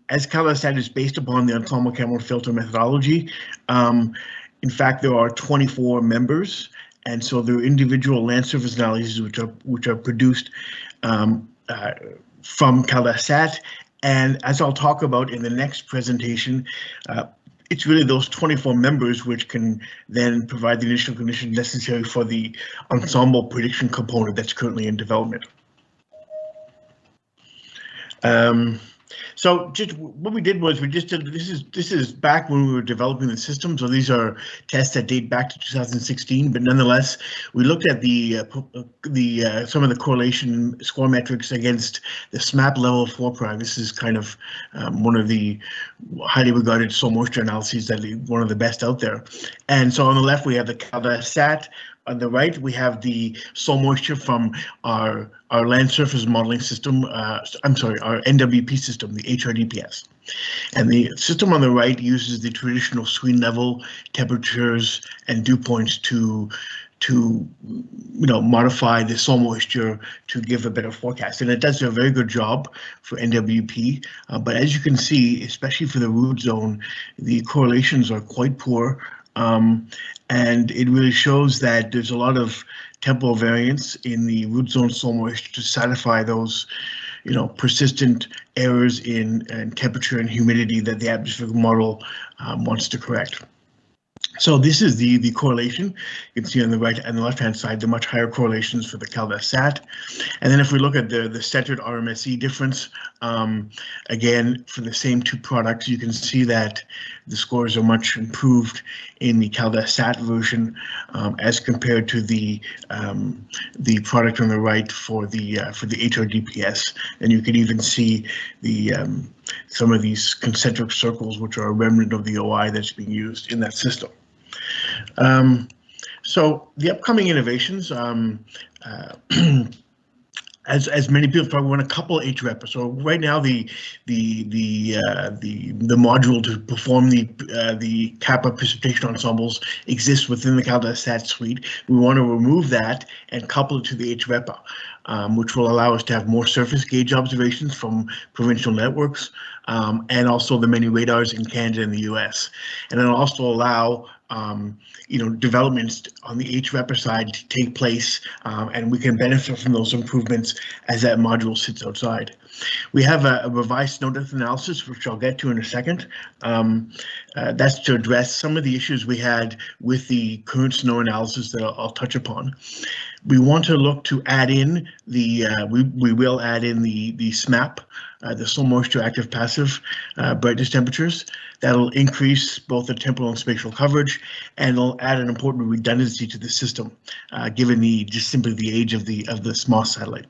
as CalDAT is based upon the ensemble camera filter methodology, in fact, there are 24 members. And so there are individual land surface analyses which are produced from CalDAT. And as I'll talk about in the next presentation, it's really those 24 members which can then provide the initial conditions necessary for the ensemble prediction component that's currently in development. So just what we did was we just did, this is back when we were developing the system. So these are tests that date back to 2016, but nonetheless, we looked at some of the correlation score metrics against the SMAP level of floor prime. This is kind of one of the highly regarded soil moisture analyses, that one of the best out there. And so on the left, we have the CalDAT. On the right, we have the soil moisture from our land surface modeling system, our NWP system, the HRDPS. And the system on the right uses the traditional screen level temperatures and dew points to modify the soil moisture to give a better forecast. And it does a very good job for NWP. But as you can see, especially for the root zone, the correlations are quite poor. And it really shows that there's a lot of temporal variance in the root zone soil moisture to satisfy those, persistent errors in temperature and humidity that the atmospheric model wants to correct. So this is the correlation. You can see on the right and the left-hand side, the much higher correlations for the CalDAT. And then if we look at the centered RMSE difference, again, for the same 2 products, you can see that the scores are much improved in the CalDAT version as compared to the product on the right for the HRDPS. And you can even see the some of these concentric circles, which are a remnant of the OI that's being used in that system. So the upcoming innovations, as many people probably want, a couple HREP. So right now the module to perform the CaPA precipitation ensembles exists within the CalDAT suite. We want to remove that and couple it to the HREPA, which will allow us to have more surface gauge observations from provincial networks, and also the many radars in Canada and the US. And it'll also allow developments on the HREPA side to take place, and we can benefit from those improvements as that module sits outside. We have a revised snow depth analysis, which I'll get to in a second. That's to address some of the issues we had with the current snow analysis that I'll touch upon. We want to look to add in the, we will add in the SMAP, the soil moisture active passive brightness temperatures. That'll increase both the temporal and spatial coverage, and it'll add an important redundancy to the system, given just simply the age of the SMOS satellite.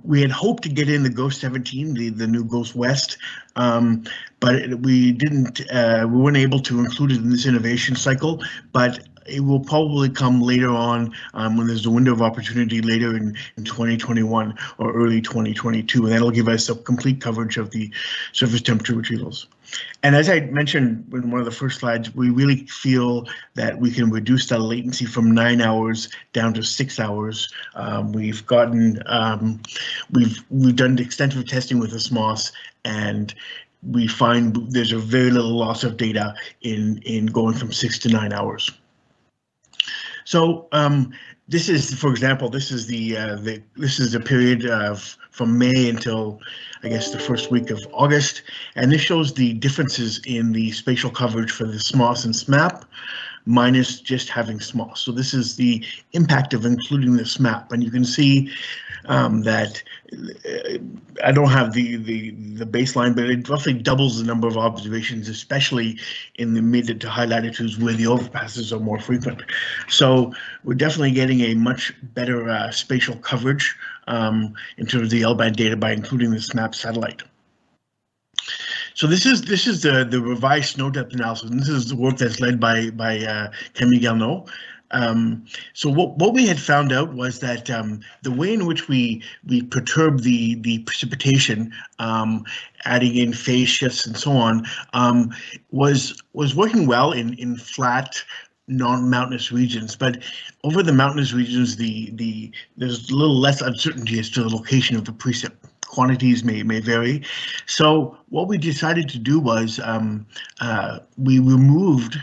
We had hoped to get in the GOEST 17, the new GOEST West, but we didn't. We weren't able to include it in this innovation cycle, but it will probably come later on when there's a window of opportunity later in 2021 or early 2022, and that'll give us a complete coverage of the surface temperature retrievals. And as I mentioned in one of the first slides, we really feel that we can reduce that latency from 9 hours down to 6 hours. We've done extensive testing with the SMOS, and we find there's a very little loss of data in going from 6 to 9 hours. So this is, for example, this is the period of from May until, I guess, the first week of August, and this shows the differences in the spatial coverage for the SMOS and SMAP minus just having SMOS. So this is the impact of including the SMAP, and you can see that I don't have the baseline, but it roughly doubles the number of observations, especially in the mid to high latitudes where the overpasses are more frequent. So we're definitely getting a much better spatial coverage in terms of the L-band data by including the SNAP satellite. So this is the revised snow depth analysis, and this is the work that's led by Camille Garneau. So what we had found out was that the way in which we perturb the precipitation, adding in phase shifts and so on, was working well in flat, non-mountainous regions, but over the mountainous regions, there's a little less uncertainty as to the location of the precip. Quantities may vary. So what we decided to do was we removed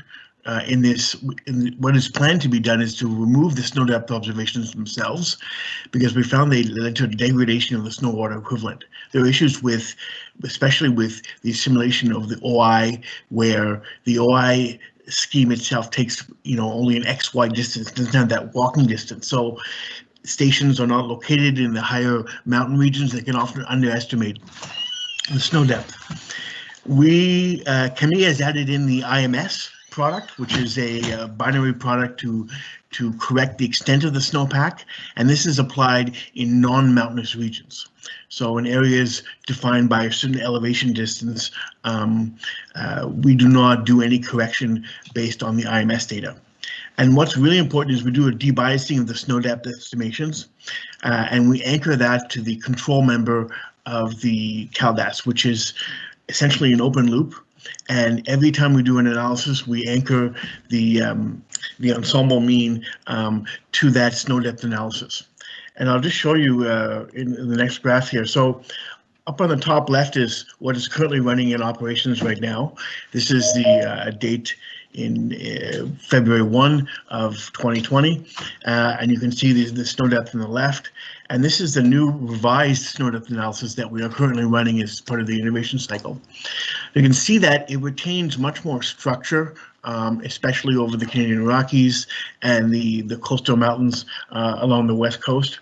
what is planned to be done is to remove the snow depth observations themselves, because we found they led to a degradation of the snow water equivalent. There are issues with, especially with the assimilation of the OI, where the OI scheme itself takes, only an XY distance, doesn't have that walking distance. So stations are not located in the higher mountain regions. They can often underestimate the snow depth. Camille has added in the IMS product, which is a binary product to correct the extent of the snowpack, and this is applied in non-mountainous regions. So in areas defined by a certain elevation distance, we do not do any correction based on the IMS data. And what's really important is we do a debiasing of the snow depth estimations, and we anchor that to the control member of the CalDAS, which is essentially an open loop. And every time we do an analysis, we anchor the ensemble mean to that snow depth analysis. And I'll just show you in the next graph here. So up on the top left is what is currently running in operations right now. This is the date in February 1 of 2020, and you can see the snow depth on the left. And this is the new revised snow depth analysis that we are currently running as part of the innovation cycle. You can see that it retains much more structure, especially over the Canadian Rockies and the coastal mountains along the west coast.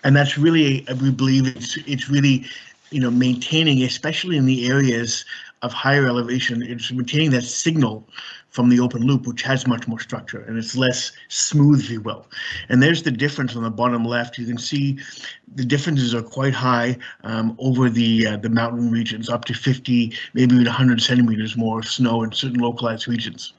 And that's really, we believe it's really, maintaining, especially in the areas of higher elevation, it's maintaining that signal from the open loop, which has much more structure and it's less smooth, if you will. And there's the difference on the bottom left. You can see the differences are quite high over the mountain regions, up to 50, maybe even 100 centimeters more of snow in certain localized regions.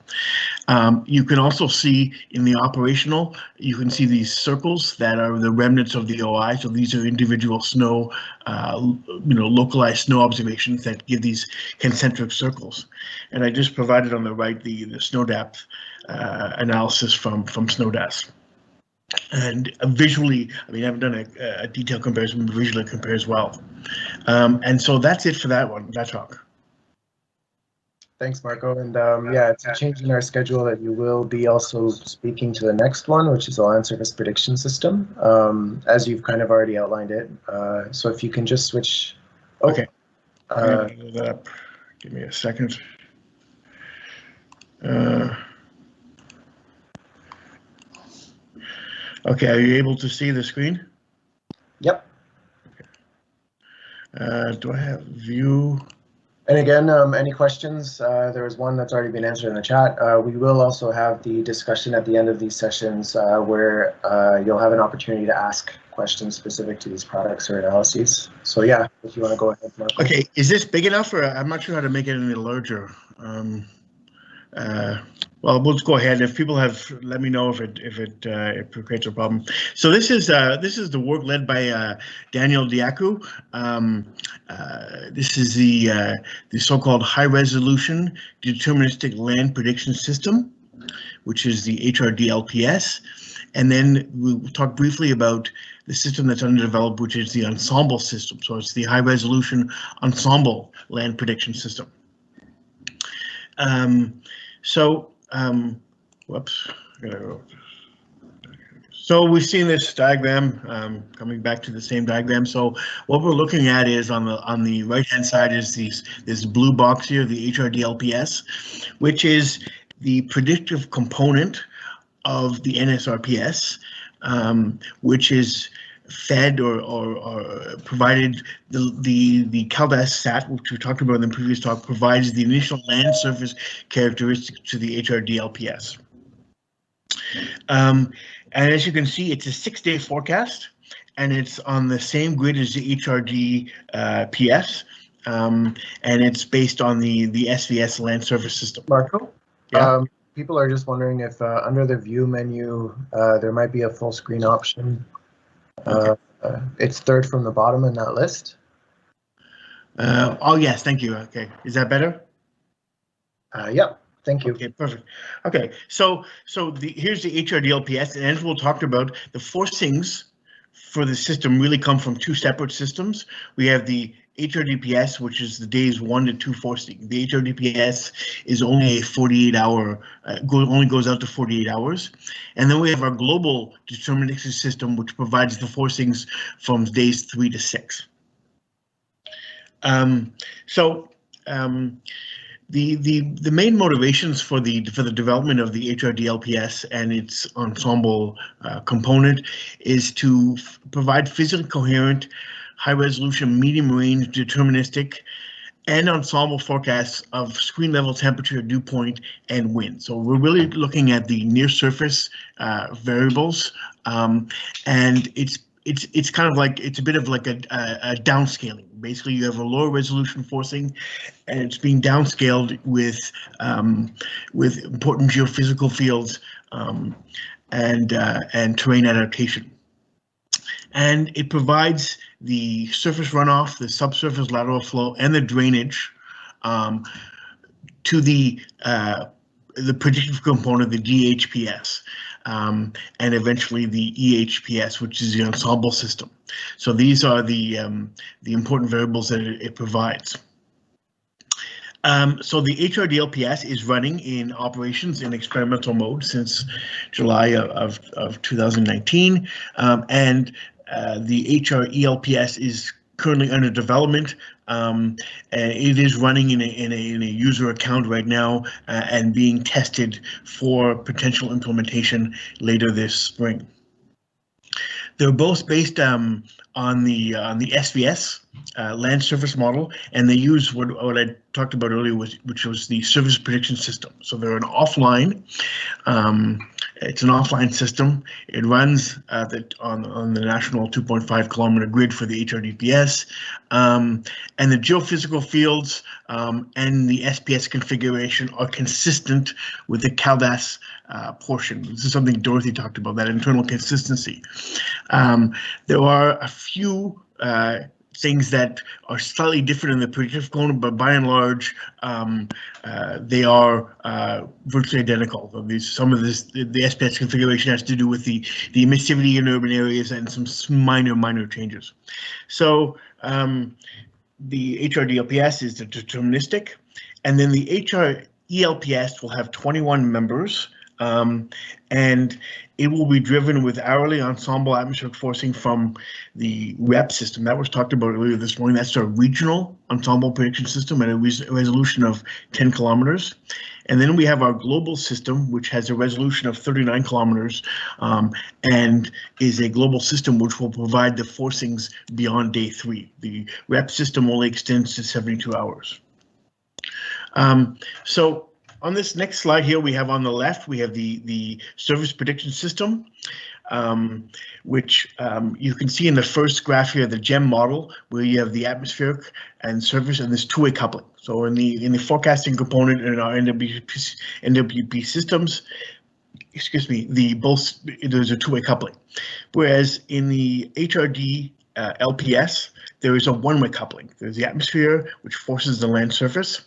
You can also see in the operational, you can see these circles that are the remnants of the OI. So these are individual snow, localized snow observations that give these concentric circles. And I just provided on the right the snow depth analysis from SNODAS. And visually, I haven't done a detailed comparison, but visually it compares well. And so that's it for that talk. Thanks, Marco. And yeah, it's a change in our schedule that you will be also speaking to the next one, which is the land surface prediction system, as you've kind of already outlined it. So if you can just switch. Oh, okay. Give me a second. Okay, are you able to see the screen? Yep. Okay. Do I have view? And again, any questions? There was one that's already been answered in the chat. We will also have the discussion at the end of these sessions where you'll have an opportunity to ask questions specific to these products or analyses. So yeah, if you want to go ahead, Marco. Okay, is this big enough, or I'm not sure how to make it any larger? Well, we'll just go ahead. If people have, let me know if it creates a problem. So this is the work led by Daniel Diacu. This is the so-called high resolution deterministic land prediction system, which is the HRDLPS. And then we'll talk briefly about the system that's underdeveloped, which is the ensemble system. So it's the high resolution ensemble land prediction system. Whoops. So we've seen this diagram, coming back to the same diagram. So what we're looking at is on the right hand side is this blue box here, the HRDLPS, which is the predictive component of the NSRPS, which is fed or provided the CalDAS SAT, which we talked about in the previous talk, provides the initial land surface characteristics to the HRD-LPS. And as you can see, it's a 6-day forecast, and it's on the same grid as the HRD PS, and it's based on the SVS land surface system. Marco? Yeah. People are just wondering if under the view menu, there might be a full screen option. It's third from the bottom in that list. Oh, yes, thank you. Okay, is that better? Yep, thank you. Okay, perfect. Okay, so here's the HRD-LPS, and as we'll talk about, the forcings for the system really come from two separate systems. We have the HRDPS, which is the days 1 to 2 forcing. The HRDPS is only a 48-hour, only goes out to 48 hours. And then we have our global deterministic system, which provides the forcings from days 3 to 6. The main motivations for the development of the HRD-LPS and its ensemble component is to provide physically coherent, high-resolution, medium-range, deterministic, and ensemble forecasts of screen-level temperature, dew point, and wind. So we're really looking at the near-surface variables, and it's kind of like, it's a bit of like a downscaling. Basically, you have a lower resolution forcing, and it's being downscaled with important geophysical fields and terrain adaptation. And it provides the surface runoff, the subsurface lateral flow, and the drainage to the predictive component, the DHPS. And eventually the EHPS, which is the ensemble system. So these are the important variables that it provides. So the HRD-LPS is running in operations in experimental mode since July of 2019, and the HRE-LPS is currently under development. And it is running in a user account right now and being tested for potential implementation later this spring. They're both based on the SVS land surface model, and they use what I talked about earlier, which was the service prediction system. So they're an offline. It's an offline system. It runs on the national 2.5 kilometer grid for the HRDPS, and the geophysical fields and the SPS configuration are consistent with the CalDAS portion. This is something Dorothy talked about, that internal consistency. There are a few things that are slightly different in the predictive component, but by and large, they are virtually identical. Some of this, the SPS configuration has to do with the emissivity in urban areas and some minor changes. So the HRD-LPS is the deterministic, and then the HRE-LPS will have 21 members, and it will be driven with hourly ensemble atmospheric forcing from the REP system that was talked about earlier this morning. That's our regional ensemble prediction system at a resolution of 10 kilometers. And then we have our global system, which has a resolution of 39 kilometers and is a global system which will provide the forcings beyond day 3. The REP system only extends to 72 hours. So on this next slide here, we have on the left, we have the service prediction system, which you can see in the first graph here, the GEM model, where you have the atmospheric and surface, and this two-way coupling. So in the forecasting component in our NWP systems, excuse me, there's a two-way coupling. Whereas in the HRD LPS, there is a one-way coupling. There's the atmosphere, which forces the land surface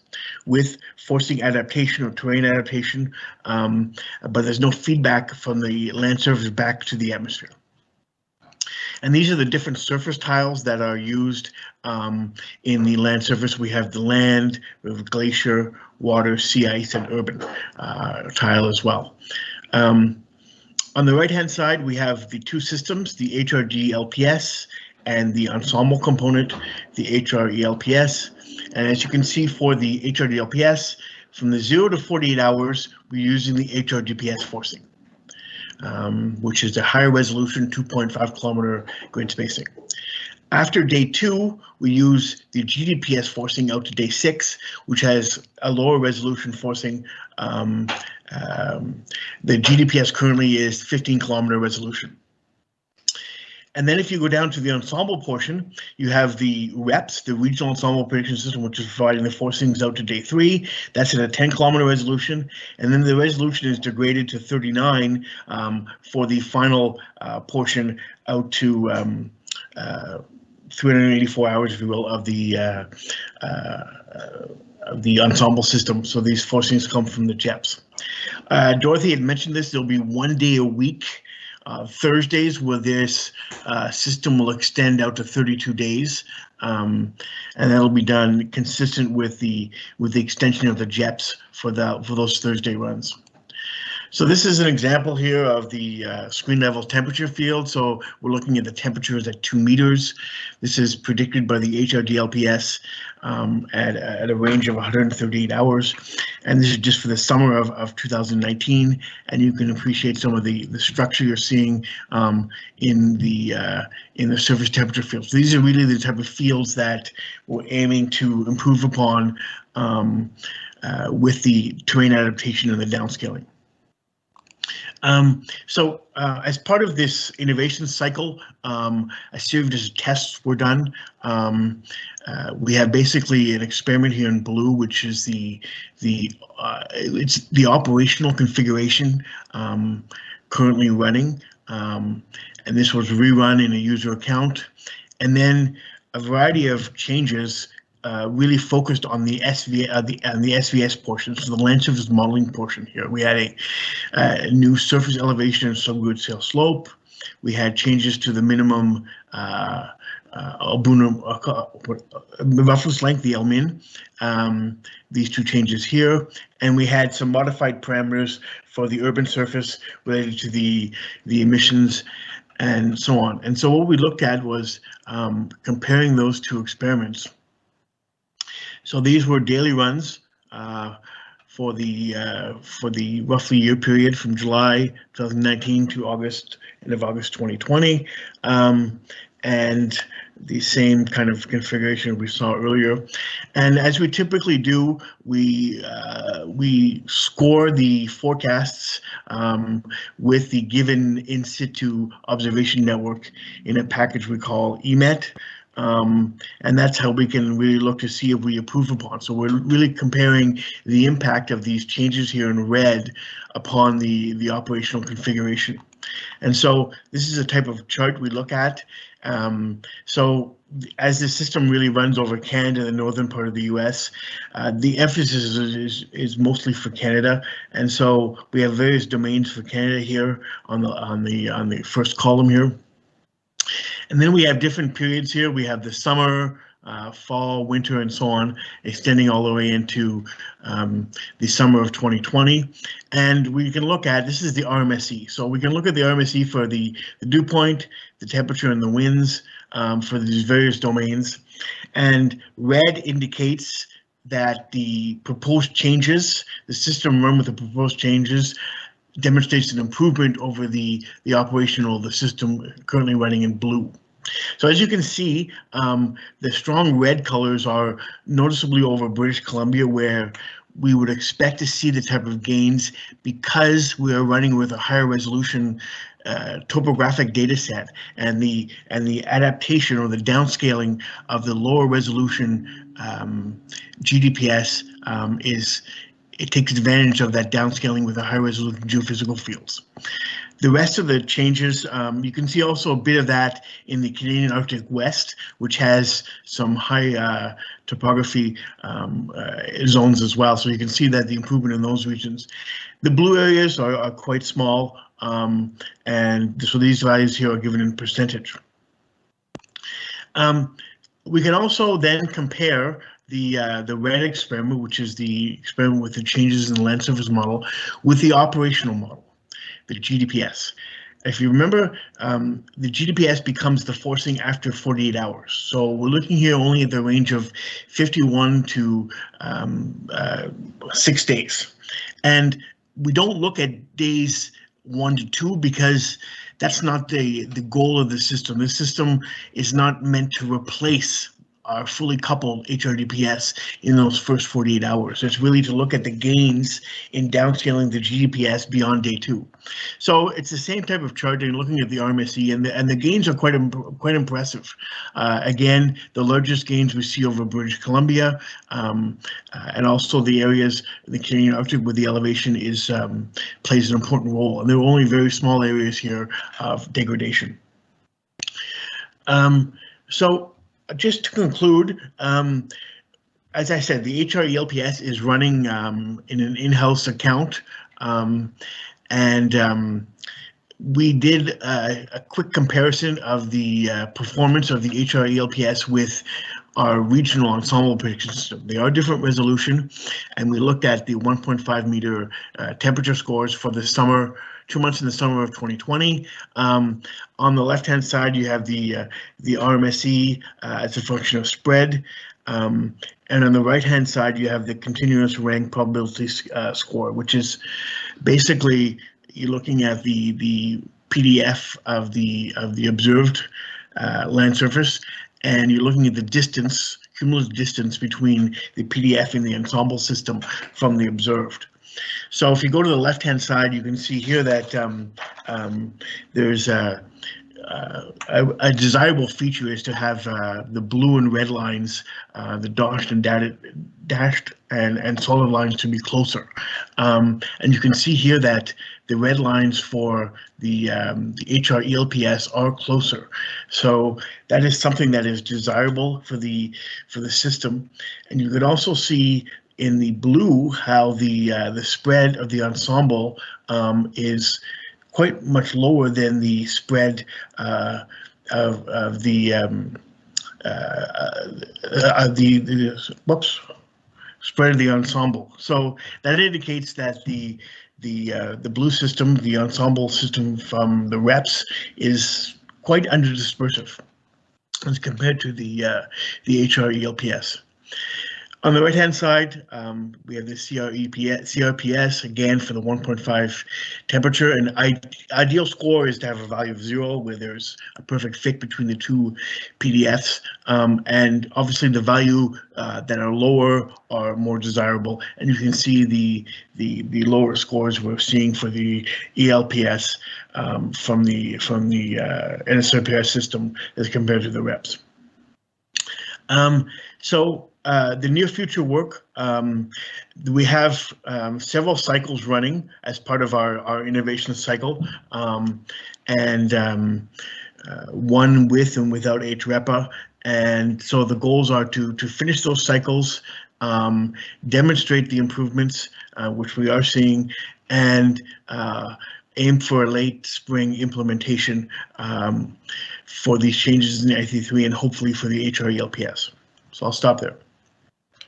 with forcing adaptation or terrain adaptation, but there's no feedback from the land surface back to the atmosphere. And these are the different surface tiles that are used in the land surface. We have the land, we have glacier, water, sea ice, and urban tile as well. On the right-hand side, we have the two systems, the HRD LPS and the ensemble component, the HRE-LPS. And as you can see for the HRD-LPS, from the 0 to 48 hours, we're using the HRDPS forcing. which is a higher resolution 2.5 kilometer grid spacing. After day 2, we use the GDPS forcing out to day 6, which has a lower resolution forcing. The GDPS currently is 15 kilometer resolution. And then if you go down to the ensemble portion, you have the REPS, the Regional Ensemble Prediction System, which is providing the forcings out to day 3. That's at a 10 kilometer resolution. And then the resolution is degraded to 39 for the final portion out to 384 hours, if you will, of the ensemble system. So these forcings come from the JEPs. Dorothy had mentioned this. There'll be 1 day a week, Thursdays, where this system will extend out to 32 days, and that'll be done consistent with the extension of the JEPs for those Thursday runs. So this is an example here of the screen level temperature field. So we're looking at the temperatures at 2 meters. This is predicted by the HRDLPS at a range of 138 hours. And this is just for the summer of 2019. And you can appreciate some of the structure you're seeing in the surface temperature fields. So these are really the type of fields that we're aiming to improve upon with the terrain adaptation and the downscaling. As part of this innovation cycle, a series of tests were done. We have basically an experiment here in blue, which is it's the operational configuration currently running, and this was rerun in a user account, and then a variety of changes really focused on the SVS portion, so the land surface modeling portion here. We had a new surface elevation and subgrid sail slope. We had changes to the minimum roughness length, the LMIN. These two changes here, and we had some modified parameters for the urban surface related to the emissions and so on. And so what we looked at was comparing those two experiments. So these were daily runs for the roughly year period from July 2019 to end of August 2020, and the same kind of configuration we saw earlier. And as we typically do, we score the forecasts with the given in situ observation network in a package we call EMET. And that's how we can really look to see if we improve upon. So we're really comparing the impact of these changes here in red upon the operational configuration. And so this is a type of chart we look at. So as the system really runs over Canada, the northern part of the US, the emphasis is mostly for Canada. And so we have various domains for Canada here on the first column here. And then we have different periods here. We have the summer, fall, winter, and so on, extending all the way into the summer of 2020. And we can look at, this is the RMSE. So we can look at the RMSE for the dew point, the temperature, and the winds for these various domains. And red indicates that the proposed changes, the system run with the proposed changes, demonstrates an improvement over the operational, the system currently running in blue. So as you can see, the strong red colors are noticeably over British Columbia, where we would expect to see the type of gains because we are running with a higher resolution topographic data set, and the adaptation or the downscaling of the lower resolution GDPS it takes advantage of that downscaling with the high resolution geophysical fields. The rest of the changes, you can see also a bit of that in the Canadian Arctic West, which has some high topography zones as well. So you can see that the improvement in those regions. The blue areas are quite small, and so these values here are given in percentage. We can also then compare the red experiment, which is the experiment with the changes in the land surface model, with the operational model, the GDPS. If you remember, the GDPS becomes the forcing after 48 hours. So we're looking here only at the range of 51 to 6 days. And we don't look at days 1 to 2 because that's not the goal of the system. The system is not meant to replace our fully coupled HRDPS in those first 48 hours. It's really to look at the gains in downscaling the GDPS beyond day 2. So it's the same type of chart. You're looking at the RMSE, and the gains are quite impressive. Again, the largest gains we see over British Columbia, and also the areas in the Canadian Arctic where the elevation is plays an important role. And there are only very small areas here of degradation. So just to conclude, as I said, the HRELPS is running in an in-house account, and we did a quick comparison of the performance of the HRELPS with our regional ensemble prediction system. They are different resolution, and we looked at the 1.5 meter temperature scores for the summer, 2 months in the summer of 2020. On the left-hand side, you have the RMSE as a function of spread, and on the right-hand side, you have the continuous rank probability score, which is basically you're looking at the PDF of the observed land surface, and you're looking at the distance, cumulative distance between the PDF and the ensemble system from the observed. So if you go to the left-hand side, you can see here that there's a desirable feature is to have the blue and red lines, the dashed and solid lines to be closer. And you can see here that the red lines for the HRELPS are closer. So that is something that is desirable for the system. And you could also see in the blue how the spread of the ensemble is quite much lower than the spread of the spread of the ensemble. So that indicates that the blue system, the ensemble system from the reps, is quite underdispersive as compared to the HRELPS. On the right-hand side, we have the CRPS, again for the 1.5 temperature, and ideal score is to have a value of 0 where there's a perfect fit between the two PDFs, and obviously the value that are lower are more desirable, and you can see the lower scores we're seeing for the ELPS from the NSRPS system as compared to the reps. The near future work, we have several cycles running as part of our innovation cycle, and one with and without HREPA. And so the goals are to finish those cycles, demonstrate the improvements, which we are seeing, and aim for a late spring implementation for these changes in the IC3 and hopefully for the HRELPS. So I'll stop there.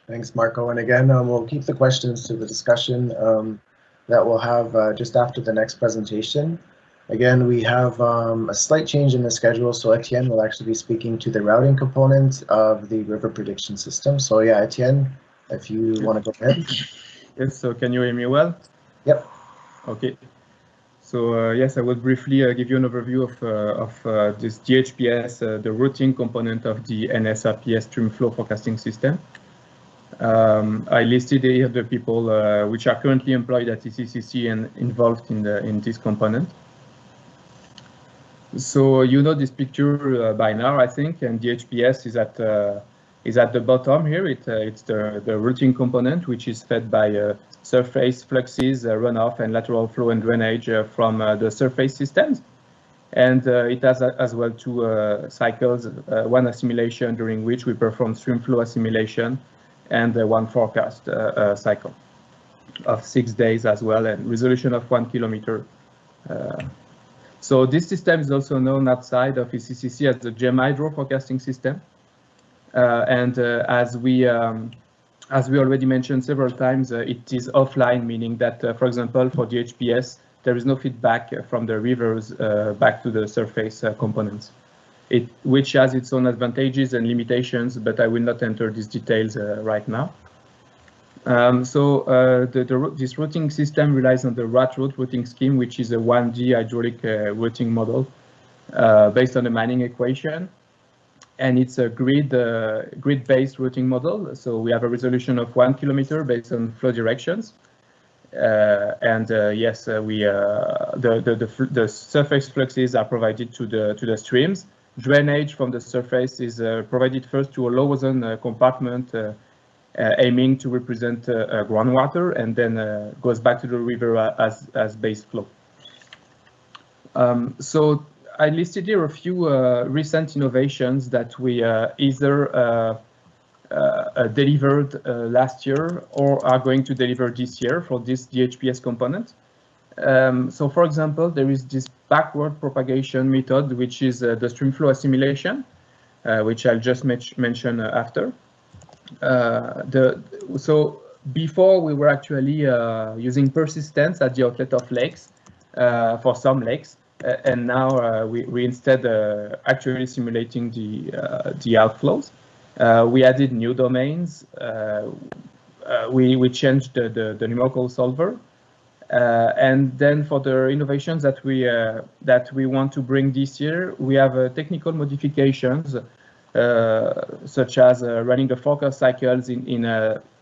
Thanks, Marco. And again, we'll keep the questions to the discussion that we'll have just after the next presentation. Again, we have a slight change in the schedule, so Etienne will actually be speaking to the routing component of the river prediction system. So yeah, Etienne, if you want to go ahead. Yes, so can you hear me well? Yep. Okay. So yes, I will briefly give you an overview of this DHPS, the routing component of the NSRPS STREAMFLOW forecasting system. I listed here the people which are currently employed at ECCC and involved in this component. So you know this picture by now, I think, and DHPS is at the bottom here. It's the routing component, which is fed by surface fluxes, runoff, and lateral flow and drainage from the surface systems. And it has as well two cycles, one assimilation during which we perform STREAMFLOW assimilation, and one forecast cycle of 6 days as well, and resolution of 1 kilometer. So this system is also known outside of ECCC as the GEM hydro forecasting system. And as we already mentioned several times, it is offline, meaning that, for example, for the HPS, there is no feedback from the rivers back to the surface components, which has its own advantages and limitations, but I will not enter these details right now. This routing system relies on the RAT-route routing scheme, which is a 1D hydraulic routing model based on the Manning equation. And it's a grid-based routing model. So we have a resolution of 1 kilometer based on flow directions. The surface fluxes are provided to the streams. Drainage from the surface is provided first to a low ozone compartment, aiming to represent groundwater, and then goes back to the river as base flow. So I listed here a few recent innovations that we either delivered last year or are going to deliver this year for this DHPS component. So for example, there is this backward propagation method, which is the streamflow assimilation, which I'll just mention after. So before we were actually using persistence at the outlet of lakes for some lakes, and now we instead actually simulating the outflows. We added new domains. We changed the numerical solver, and then for the innovations that we want to bring this year, we have technical modifications. Such as running the forecast cycles in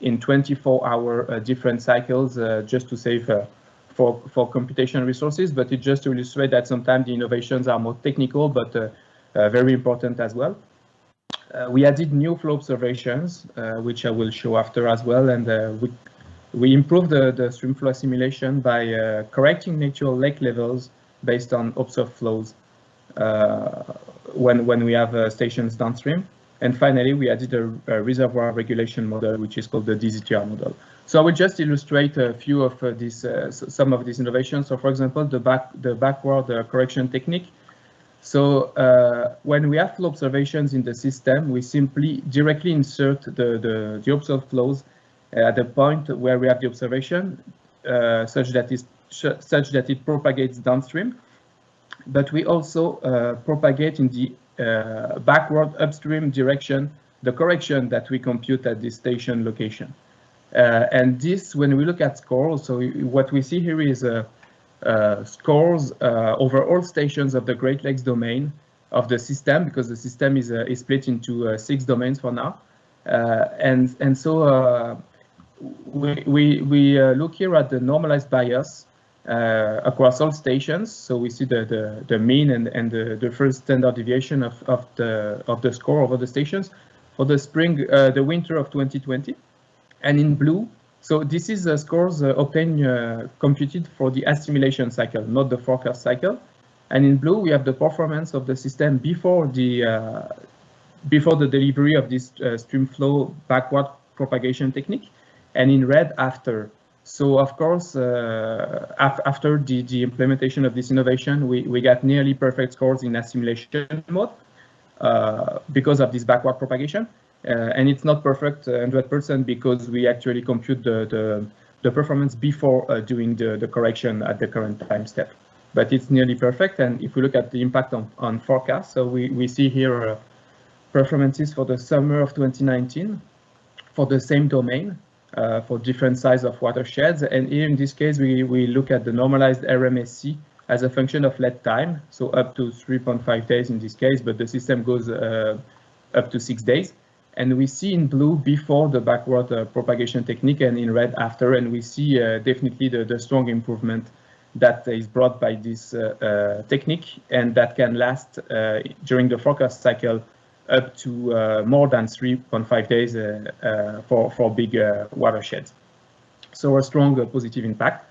24-hour different cycles, just to save for computation resources. But it just to illustrate that sometimes the innovations are more technical, but very important as well. We added new flow observations, which I will show after as well, and we improved the streamflow assimilation by correcting natural lake levels based on observed flows. When we have stations downstream. And finally, we added a reservoir regulation model, which is called the DZTR model. So I will just illustrate a few of some of these innovations. So for example, the backward correction technique. So when we have flow observations in the system, we simply directly insert the observed flows at the point where we have the observation, such that it propagates downstream. But we also propagate in the backward upstream direction the correction that we compute at this station location. And this, when we look at scores, so what we see here is scores over all stations of the Great Lakes domain of the system, because the system is split into 6 domains for now. So we look here at the normalized bias across all stations. So we see the mean and the first standard deviation of the score over the stations for the winter of 2020. And in blue, so this is scores obtained computed for the assimilation cycle, not the forecast cycle. And in blue, we have the performance of the system before the delivery of this streamflow backward propagation technique, and in red after. So of course, after the implementation of this innovation, we got nearly perfect scores in assimilation mode because of this backward propagation. And it's not perfect 100% because we actually compute the performance before doing the correction at the current time step. But it's nearly perfect. And if we look at the impact on forecast, so we see here performances for the summer of 2019 for the same domain. For different size of watersheds, and here in this case we look at the normalized RMSC as a function of lead time, so up to 3.5 days in this case, but the system goes up to 6 days. And we see in blue before the backward propagation technique, and in red after, and we see definitely the strong improvement that is brought by this technique, and that can last during the forecast cycle up to more than 3.5 days for big watersheds. So a strong positive impact.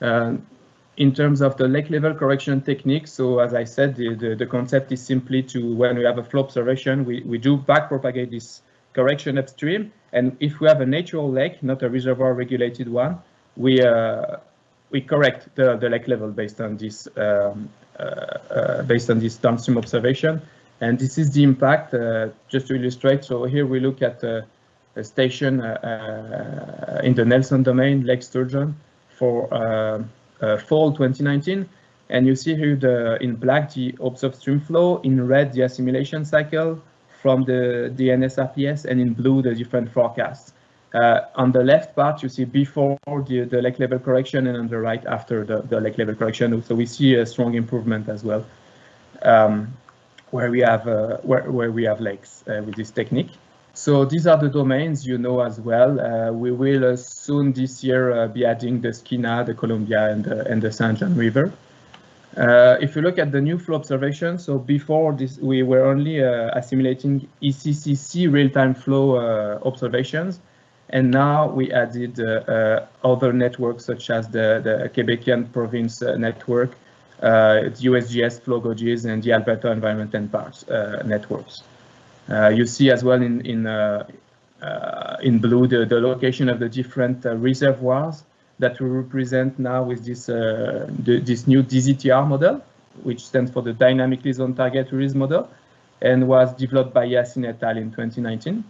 In terms of the lake level correction technique, so as I said, the concept is simply to, when we have a flow observation, we do back propagate this correction upstream, and if we have a natural lake, not a reservoir regulated one, we correct the lake level based on this downstream observation. And this is the impact, just to illustrate. So here we look at a station in the Nelson domain, Lake Sturgeon, for fall 2019. And you see here in black the observed stream flow, in red the assimilation cycle from the NSRPS, and in blue the different forecasts. On the left part, you see before the lake level correction, and on the right after the lake level correction. So we see a strong improvement as well, where we have lakes with this technique. So these are the domains you know as well. We will soon this year be adding the Skeena, the Columbia, and the St. John River. If you look at the new flow observation, so before this we were only assimilating ECCC real-time flow observations, and now we added other networks such as the Quebecian province network, the USGS flow gauges, and the Alberta Environment and Parks networks. You see as well in blue the location of the different reservoirs that we represent now with this this new DZTR model, which stands for the Dynamically Zoned Target Release Model, and was developed by Yasin et al. In 2019.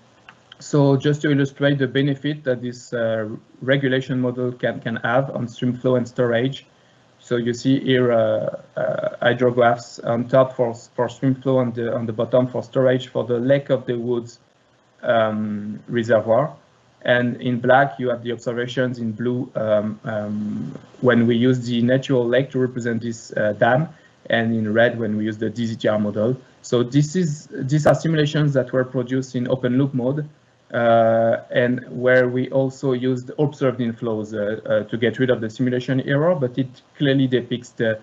So just to illustrate the benefit that this regulation model can have on stream flow and storage. So you see here hydrographs on top for stream flow, on the bottom for storage for the Lake of the Woods reservoir. And in black, you have the observations in blue when we use the natural lake to represent this dam, and in red when we use the DZTR model. So these are simulations that were produced in open loop mode, and where we also used observed inflows to get rid of the simulation error, but it clearly depicts the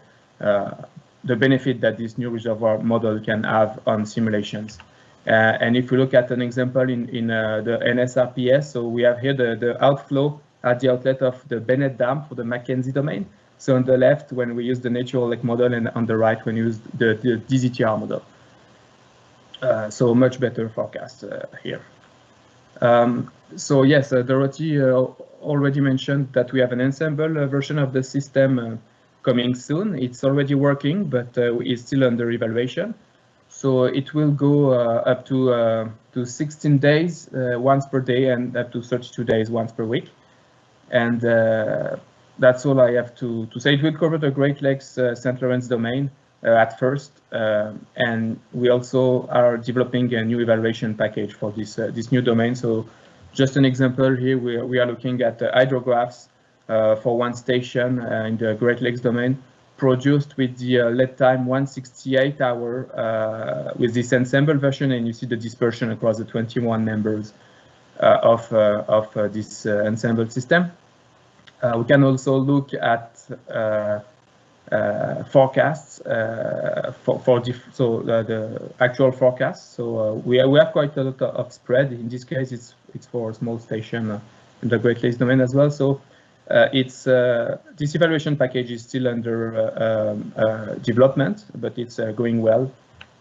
benefit that this new reservoir model can have on simulations. And if we look at an example in the NSRPS, so we have here the outflow at the outlet of the Bennett Dam for the Mackenzie domain. So on the left, when we use the natural lake model, and on the right, when we use the DZTR model. So much better forecast here. So yes, Dorothy already mentioned that we have an ensemble version of the system coming soon. It's already working, but it's still under evaluation. So it will go up to 16 days once per day, and up to 32 days once per week. And that's all I have to say. It will cover the Great Lakes St. Lawrence domain at first, and we also are developing a new evaluation package for this new domain. So just an example here, we are looking at hydrographs for one station in the Great Lakes domain, produced with the lead time 168 hour with this ensemble version, and you see the dispersion across the 21 members of this ensemble system. We can also look at forecasts for the actual forecasts. So we have quite a lot of spread. In this case, it's for a small station in the Great Lakes domain as well. So this evaluation package is still under development, but it's going well,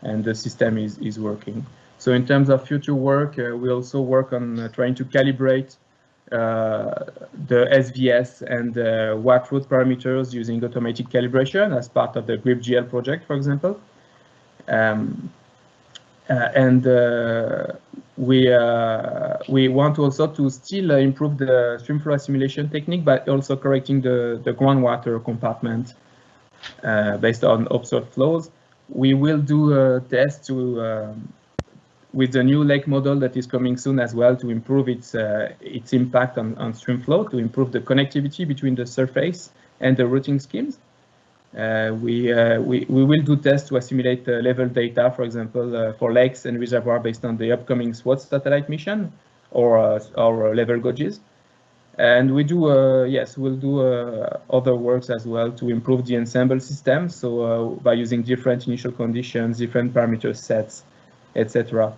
and the system is working. So in terms of future work, we also work on trying to calibrate the SVS and WAC root parameters using automated calibration as part of the GRIP-GL project, for example. We want also to still improve the streamflow assimilation technique by also correcting the groundwater compartment based on observed flows. We will do a test with the new lake model that is coming soon as well, to improve its impact on stream flow, to improve the connectivity between the surface and the routing schemes. We will do tests to assimilate level data, for example, for lakes and reservoir based on the upcoming SWOT satellite mission or level gauges. And we do, yes, we'll do other works as well to improve the ensemble system. So by using different initial conditions, different parameter sets, etc.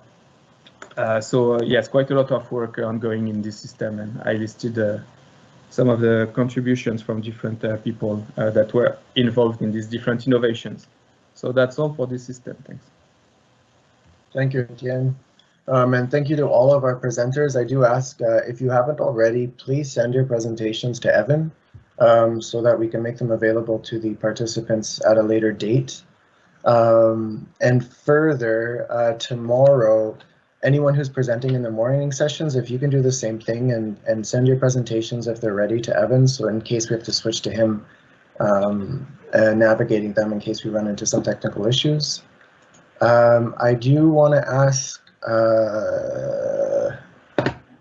So yes, quite a lot of work ongoing in this system, and I listed some of the contributions from different people that were involved in these different innovations. So that's all for this system. Thanks. Thank you, Etienne. And thank you to all of our presenters. I do ask, if you haven't already, please send your presentations to Evan so that we can make them available to the participants at a later date. And further, tomorrow, anyone who's presenting in the morning sessions, if you can do the same thing and send your presentations if they're ready to Evan, so in case we have to switch to him, navigating them in case we run into some technical issues. I do want to ask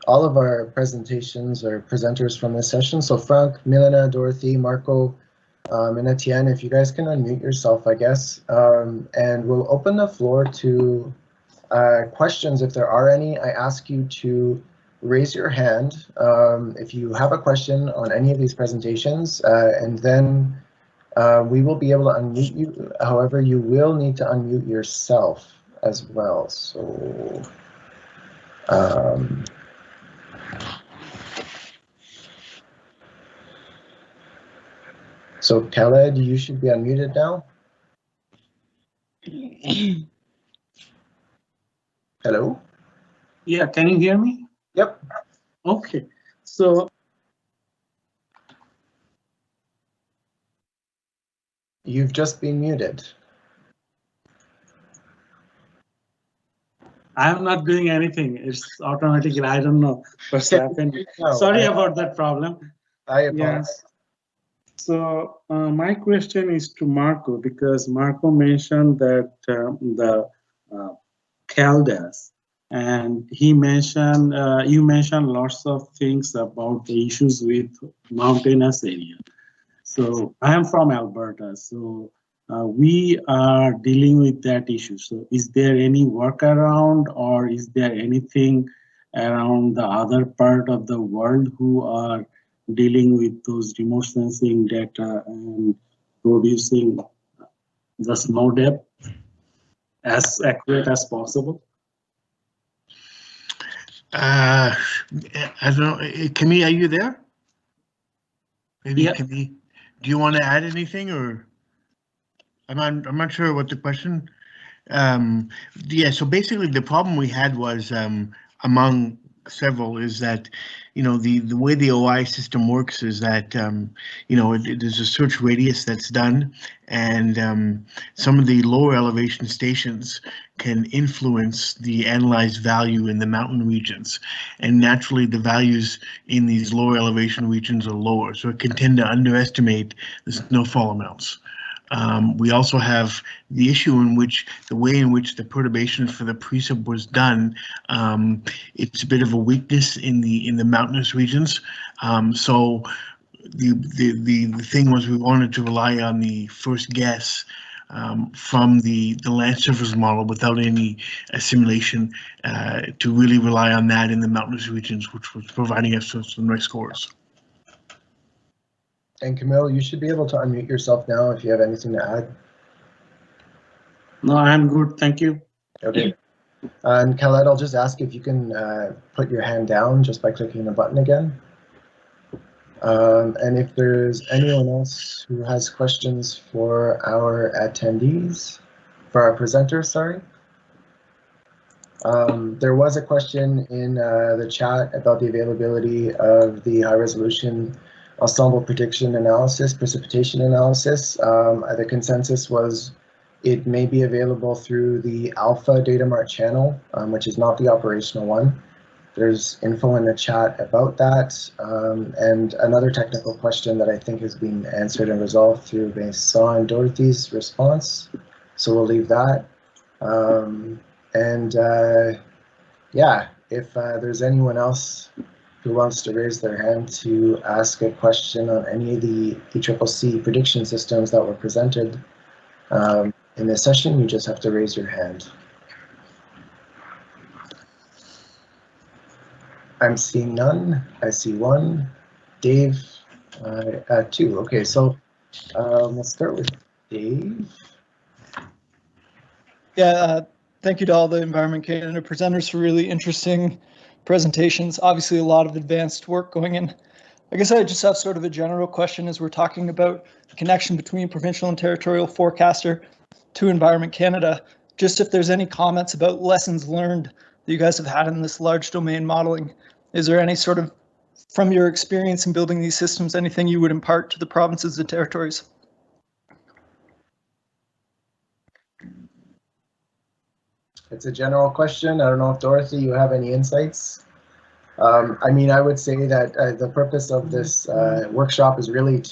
all of our presentations or presenters from this session. So Frank, Milena, Dorothy, Marco, and Etienne, if you guys can unmute yourself, I guess, and we'll open the floor to questions if there are any. I ask you to raise your hand if you have a question on any of these presentations, and then we will be able to unmute you. However, you will need to unmute yourself as well. So so Khaled, you should be unmuted now. Hello? Yeah, can you hear me? Yep. Okay, so you've just been muted. I'm not doing anything. It's automatically. I don't know what's happening. No, Sorry about that problem. I apologize. Yes. So my question is to Marco, because Marco mentioned that the CALDAS, and he mentioned you mentioned lots of things about the issues with mountainous area. So I am from Alberta, so we are dealing with that issue. So is there any workaround, or is there anything around the other part of the world who are dealing with those remote sensing data and producing the snow depth as accurate as possible? I don't know. Camille, are you there? Maybe Yeah. Camille, do you want to add anything, or I'm not sure what the question. Yeah. So basically, the problem we had was among several is that, you know, the way the OI system works is that you know, there's a search radius that's done, and some of the lower elevation stations can influence the analyzed value in the mountain regions, and naturally the values in these lower elevation regions are lower, so it can tend to underestimate the snowfall amounts. We also have the issue in which the way in which the perturbation for the precip was done. It's a bit of a weakness in the mountainous regions. So the thing was, we wanted to rely on the first guess from the land surface model without any assimilation, to really rely on that in the mountainous regions, which was providing us with some nice scores. And Camille, you should be able to unmute yourself now if you have anything to add. No, I'm good, thank you. Okay. And Khaled, I'll just ask if you can put your hand down just by clicking the button again. And if there's anyone else who has questions for our attendees, for our presenters, sorry. There was a question in the chat about the availability of the high resolution ensemble prediction analysis, precipitation analysis. The consensus was it may be available through the Alpha Data Mart channel, which is not the operational one. There's info in the chat about that, and another technical question that I think has been answered and resolved through Vincent and Dorothy's response. So we'll leave that. Yeah, if there's anyone else who wants to raise their hand to ask a question on any of the PRECIPITATIon prediction systems that were presented in this session, you just have to raise your hand. I'm seeing none. I see one. Dave, two. Okay, so we'll start with Dave. Yeah, thank you to all the Environment Canada presenters for really interesting presentations. Obviously, a lot of advanced work going in. I guess I just have sort of a general question as we're talking about the connection between provincial and territorial forecaster to Environment Canada. Just if there's any comments about lessons learned that you guys have had in this large domain modeling. Is there any sort of, from your experience in building these systems, anything you would impart to the provinces and territories? It's a general question. I don't know if Dorothy, you have any insights. I mean, I would say that the purpose of this workshop is really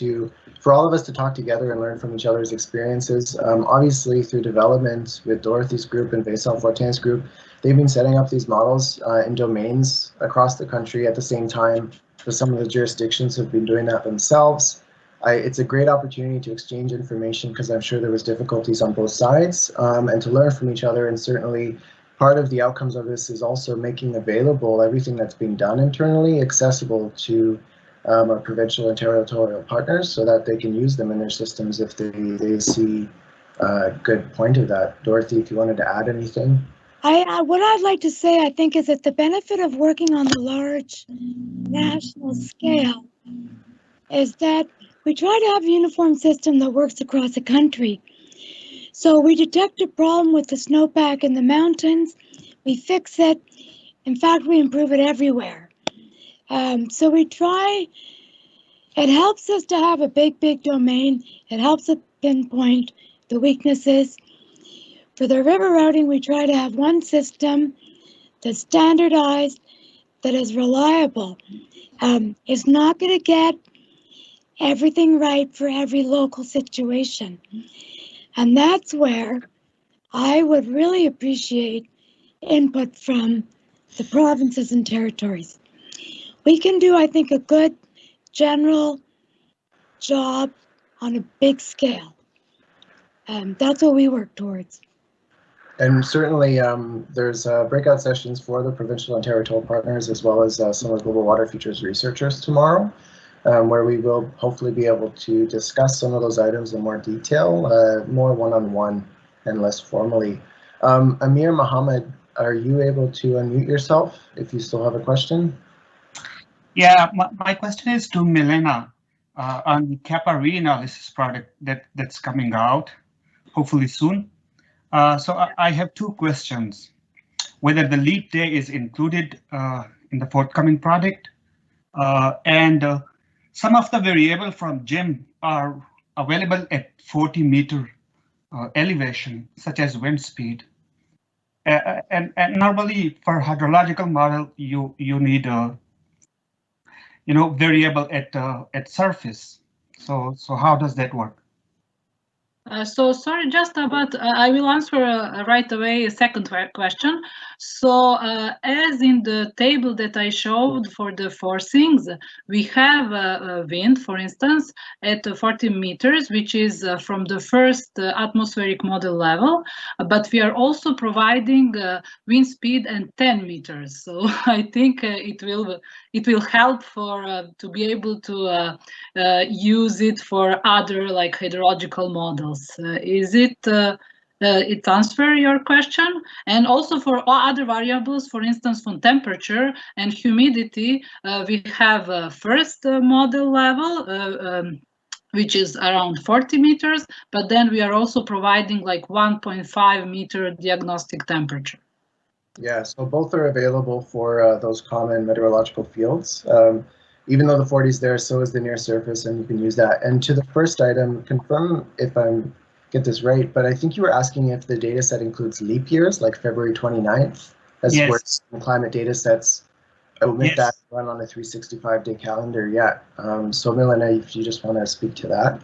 for all of us to talk together and learn from each other's experiences. Obviously, through development with Dorothy's group and Vincent Fortin's group, they've been setting up these models in domains across the country at the same time. But some of the jurisdictions have been doing that themselves. It's a great opportunity to exchange information because I'm sure there was difficulties on both sides, and to learn from each other. And certainly part of the outcomes of this is also making available everything that's being done internally accessible to our provincial and territorial partners so that they can use them in their systems if they see a good point of that. Dorothy, if you wanted to add anything. What I'd like to say, I think, is that the benefit of working on the large national scale is that we try to have a uniform system that works across the country. So we detect a problem with the snowpack in the mountains, we fix it. In fact, we improve it everywhere. So we try, it helps us to have a big domain. It helps us pinpoint the weaknesses. For the river routing, we try to have one system that's standardized, that is reliable. It's not going to get everything right for every local situation. And that's where I would really appreciate input from the provinces and territories. We can do, I think, a good general job on a big scale. That's what we work towards. And certainly there's breakout sessions for the provincial and territorial partners, as well as some of the global water futures researchers tomorrow, where we will hopefully be able to discuss some of those items in more detail, more one-on-one and less formally. Amir Mohammed, are you able to unmute yourself if you still have a question? Yeah, my question is to Milena on the CAPA reanalysis product that's coming out, hopefully soon. So I have two questions. Whether the leap day is included in the forthcoming product, and some of the variables from Jim are available at 40-meter elevation, such as wind speed. And normally for hydrological model, you need a variable at surface. So how does that work? So sorry, just about, I will answer right away a second question. So as in the table that I showed for the four things, we have wind, for instance, at 40 meters, which is from the first atmospheric model level, but we are also providing wind speed and 10 meters. So I think it will help for to be able to use it for other like hydrological models. Is it answer your question? And also for all other variables, for instance, from temperature and humidity, we have first model level, which is around 40 meters, but then we are also providing like 1.5 meter diagnostic temperature. Yeah, so both are available for those common meteorological fields. Even though the 40 is there, so is the near surface, and you can use that. And to the first item, confirm if I get this right, but I think you were asking if the data set includes leap years, like February 29th, as Yes. where some climate data sets omit Yes. that, run on a 365-day calendar. Yeah. So Milena, if you just want to speak to that.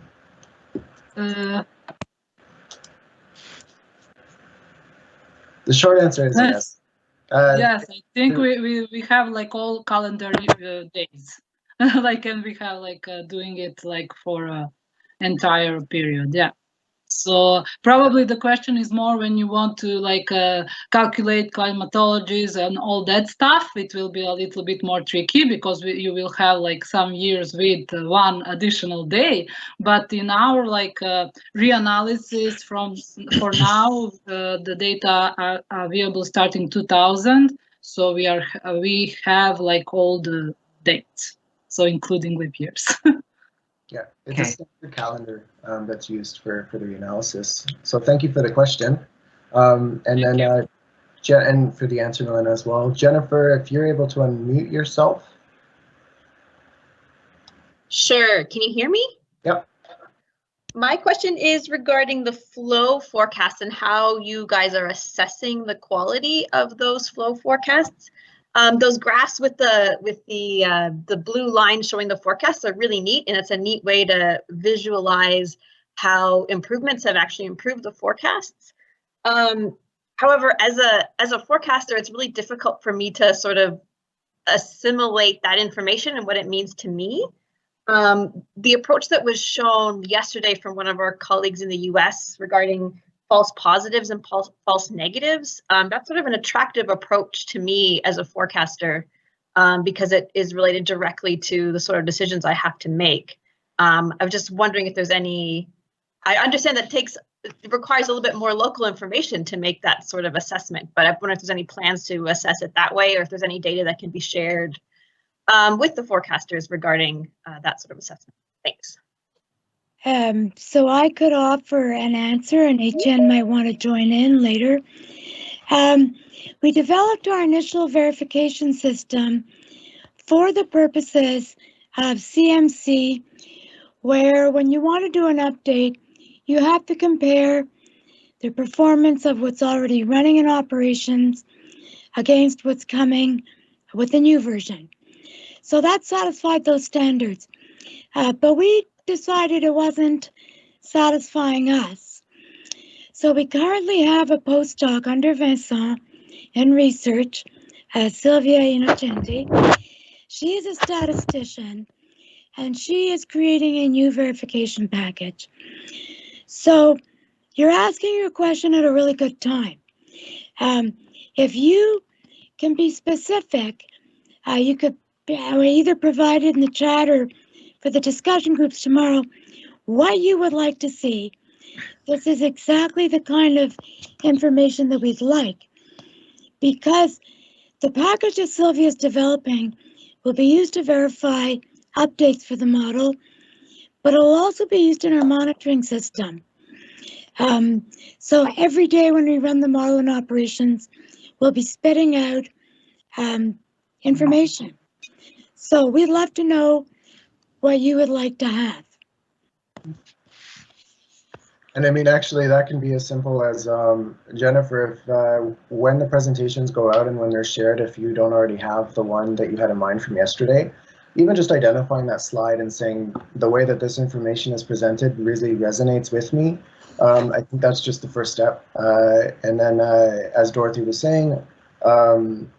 The short answer is yes. Yes, I think we have like all calendar days, like, and we have like doing it like for entire period. Yeah. So probably the question is more when you want to like calculate climatologies and all that stuff. It will be a little bit more tricky because you will have like some years with one additional day. But in our like reanalysis for now, the data are available starting 2000. So we have like all the dates, so including leap years. Yeah, it's a standard calendar that's used for the reanalysis. So thank you for the question. And for the answer, Milena, as well. Jennifer, if you're able to unmute yourself. Sure, can you hear me? Yep. My question is regarding the flow forecast and how you guys are assessing the quality of those flow forecasts. Those graphs with the blue line showing the forecasts are really neat, and it's a neat way to visualize how improvements have actually improved the forecasts. However, as a forecaster, it's really difficult for me to sort of assimilate that information and what it means to me. The approach that was shown yesterday from one of our colleagues in the US regarding false positives and false negatives, that's sort of an attractive approach to me as a forecaster, because it is related directly to the sort of decisions I have to make. I was just wondering if there's any, I understand that it requires a little bit more local information to make that sort of assessment, but I wonder if there's any plans to assess it that way, or if there's any data that can be shared with the forecasters regarding that sort of assessment. Thanks. So I could offer an answer, and HN might want to join in later. We developed our initial verification system for the purposes of CMC, where when you want to do an update, you have to compare the performance of what's already running in operations against what's coming with the new version. So that satisfied those standards, but we decided it wasn't satisfying us. So we currently have a postdoc under Vincent in research, Silvia Innocenti. She is a statistician, and she is creating a new verification package. So you're asking your question at a really good time. If you can be specific, you could either provide it in the chat or for the discussion groups tomorrow what you would like to see. This is exactly the kind of information that we'd like, because the package that Sylvia is developing will be used to verify updates for the model, but it'll also be used in our monitoring system. So every day when we run the model in operations, we'll be spitting out information. So we'd love to know what you would like to have. And I mean, actually, that can be as simple as, Jennifer, if when the presentations go out and when they're shared, if you don't already have the one that you had in mind from yesterday, even just identifying that slide and saying the way that this information is presented really resonates with me, I think that's just the first step. And then, as Dorothy was saying,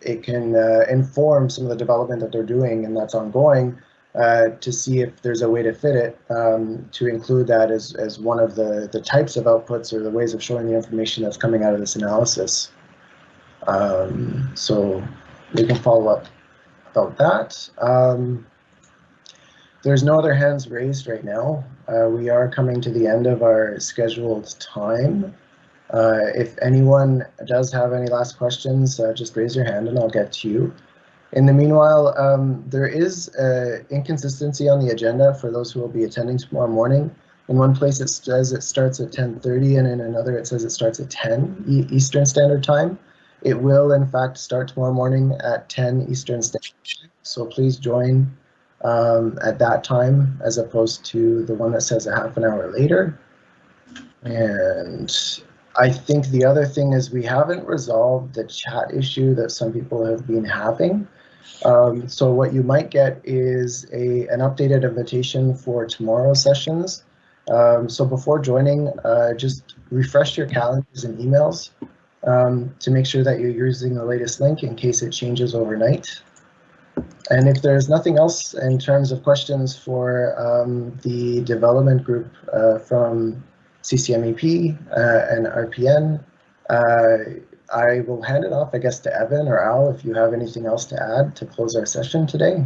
it can inform some of the development that they're doing and that's ongoing, to see if there's a way to fit it, to include that as one of the types of outputs or the ways of showing the information that's coming out of this analysis. So we can follow up about that. There's no other hands raised right now. We are coming to the end of our scheduled time. If anyone does have any last questions, just raise your hand and I'll get to you. In the meanwhile, there is inconsistency on the agenda for those who will be attending tomorrow morning. In one place it says it starts at 10:30 and in another it says it starts at 10 Eastern Standard Time. It will in fact start tomorrow morning at 10 Eastern Standard Time, so please join at that time as opposed to the one that says a half an hour later. And I think the other thing is we haven't resolved the chat issue that some people have been having. So what you might get is an updated invitation for tomorrow's sessions. So before joining, just refresh your calendars and emails to make sure that you're using the latest link in case it changes overnight. And if there's nothing else in terms of questions for the development group from CCMEP and RPN, I will hand it off, I guess, to Evan or Al if you have anything else to add to close our session today.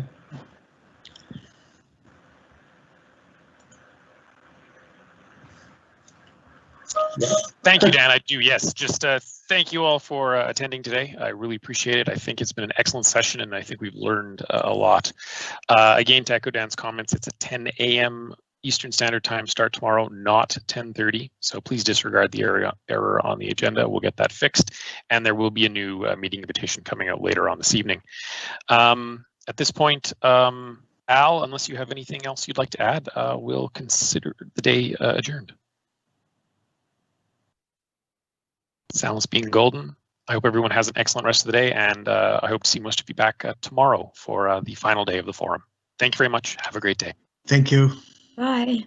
Yes. Thank you, Dan. I do, yes. Just thank you all for attending today. I really appreciate it. I think it's been an excellent session and I think we've learned a lot. Again, to echo Dan's comments, it's a 10 a.m. Eastern Standard Time start tomorrow, not 10:30. So please disregard the error on the agenda. We'll get that fixed. And there will be a new meeting invitation coming out later on this evening. At this point, Al, unless you have anything else you'd like to add, we'll consider the day adjourned. Sounds being golden. I hope everyone has an excellent rest of the day, and I hope to see most of you back tomorrow for the final day of the forum. Thank you very much. Have a great day. Thank you. Bye.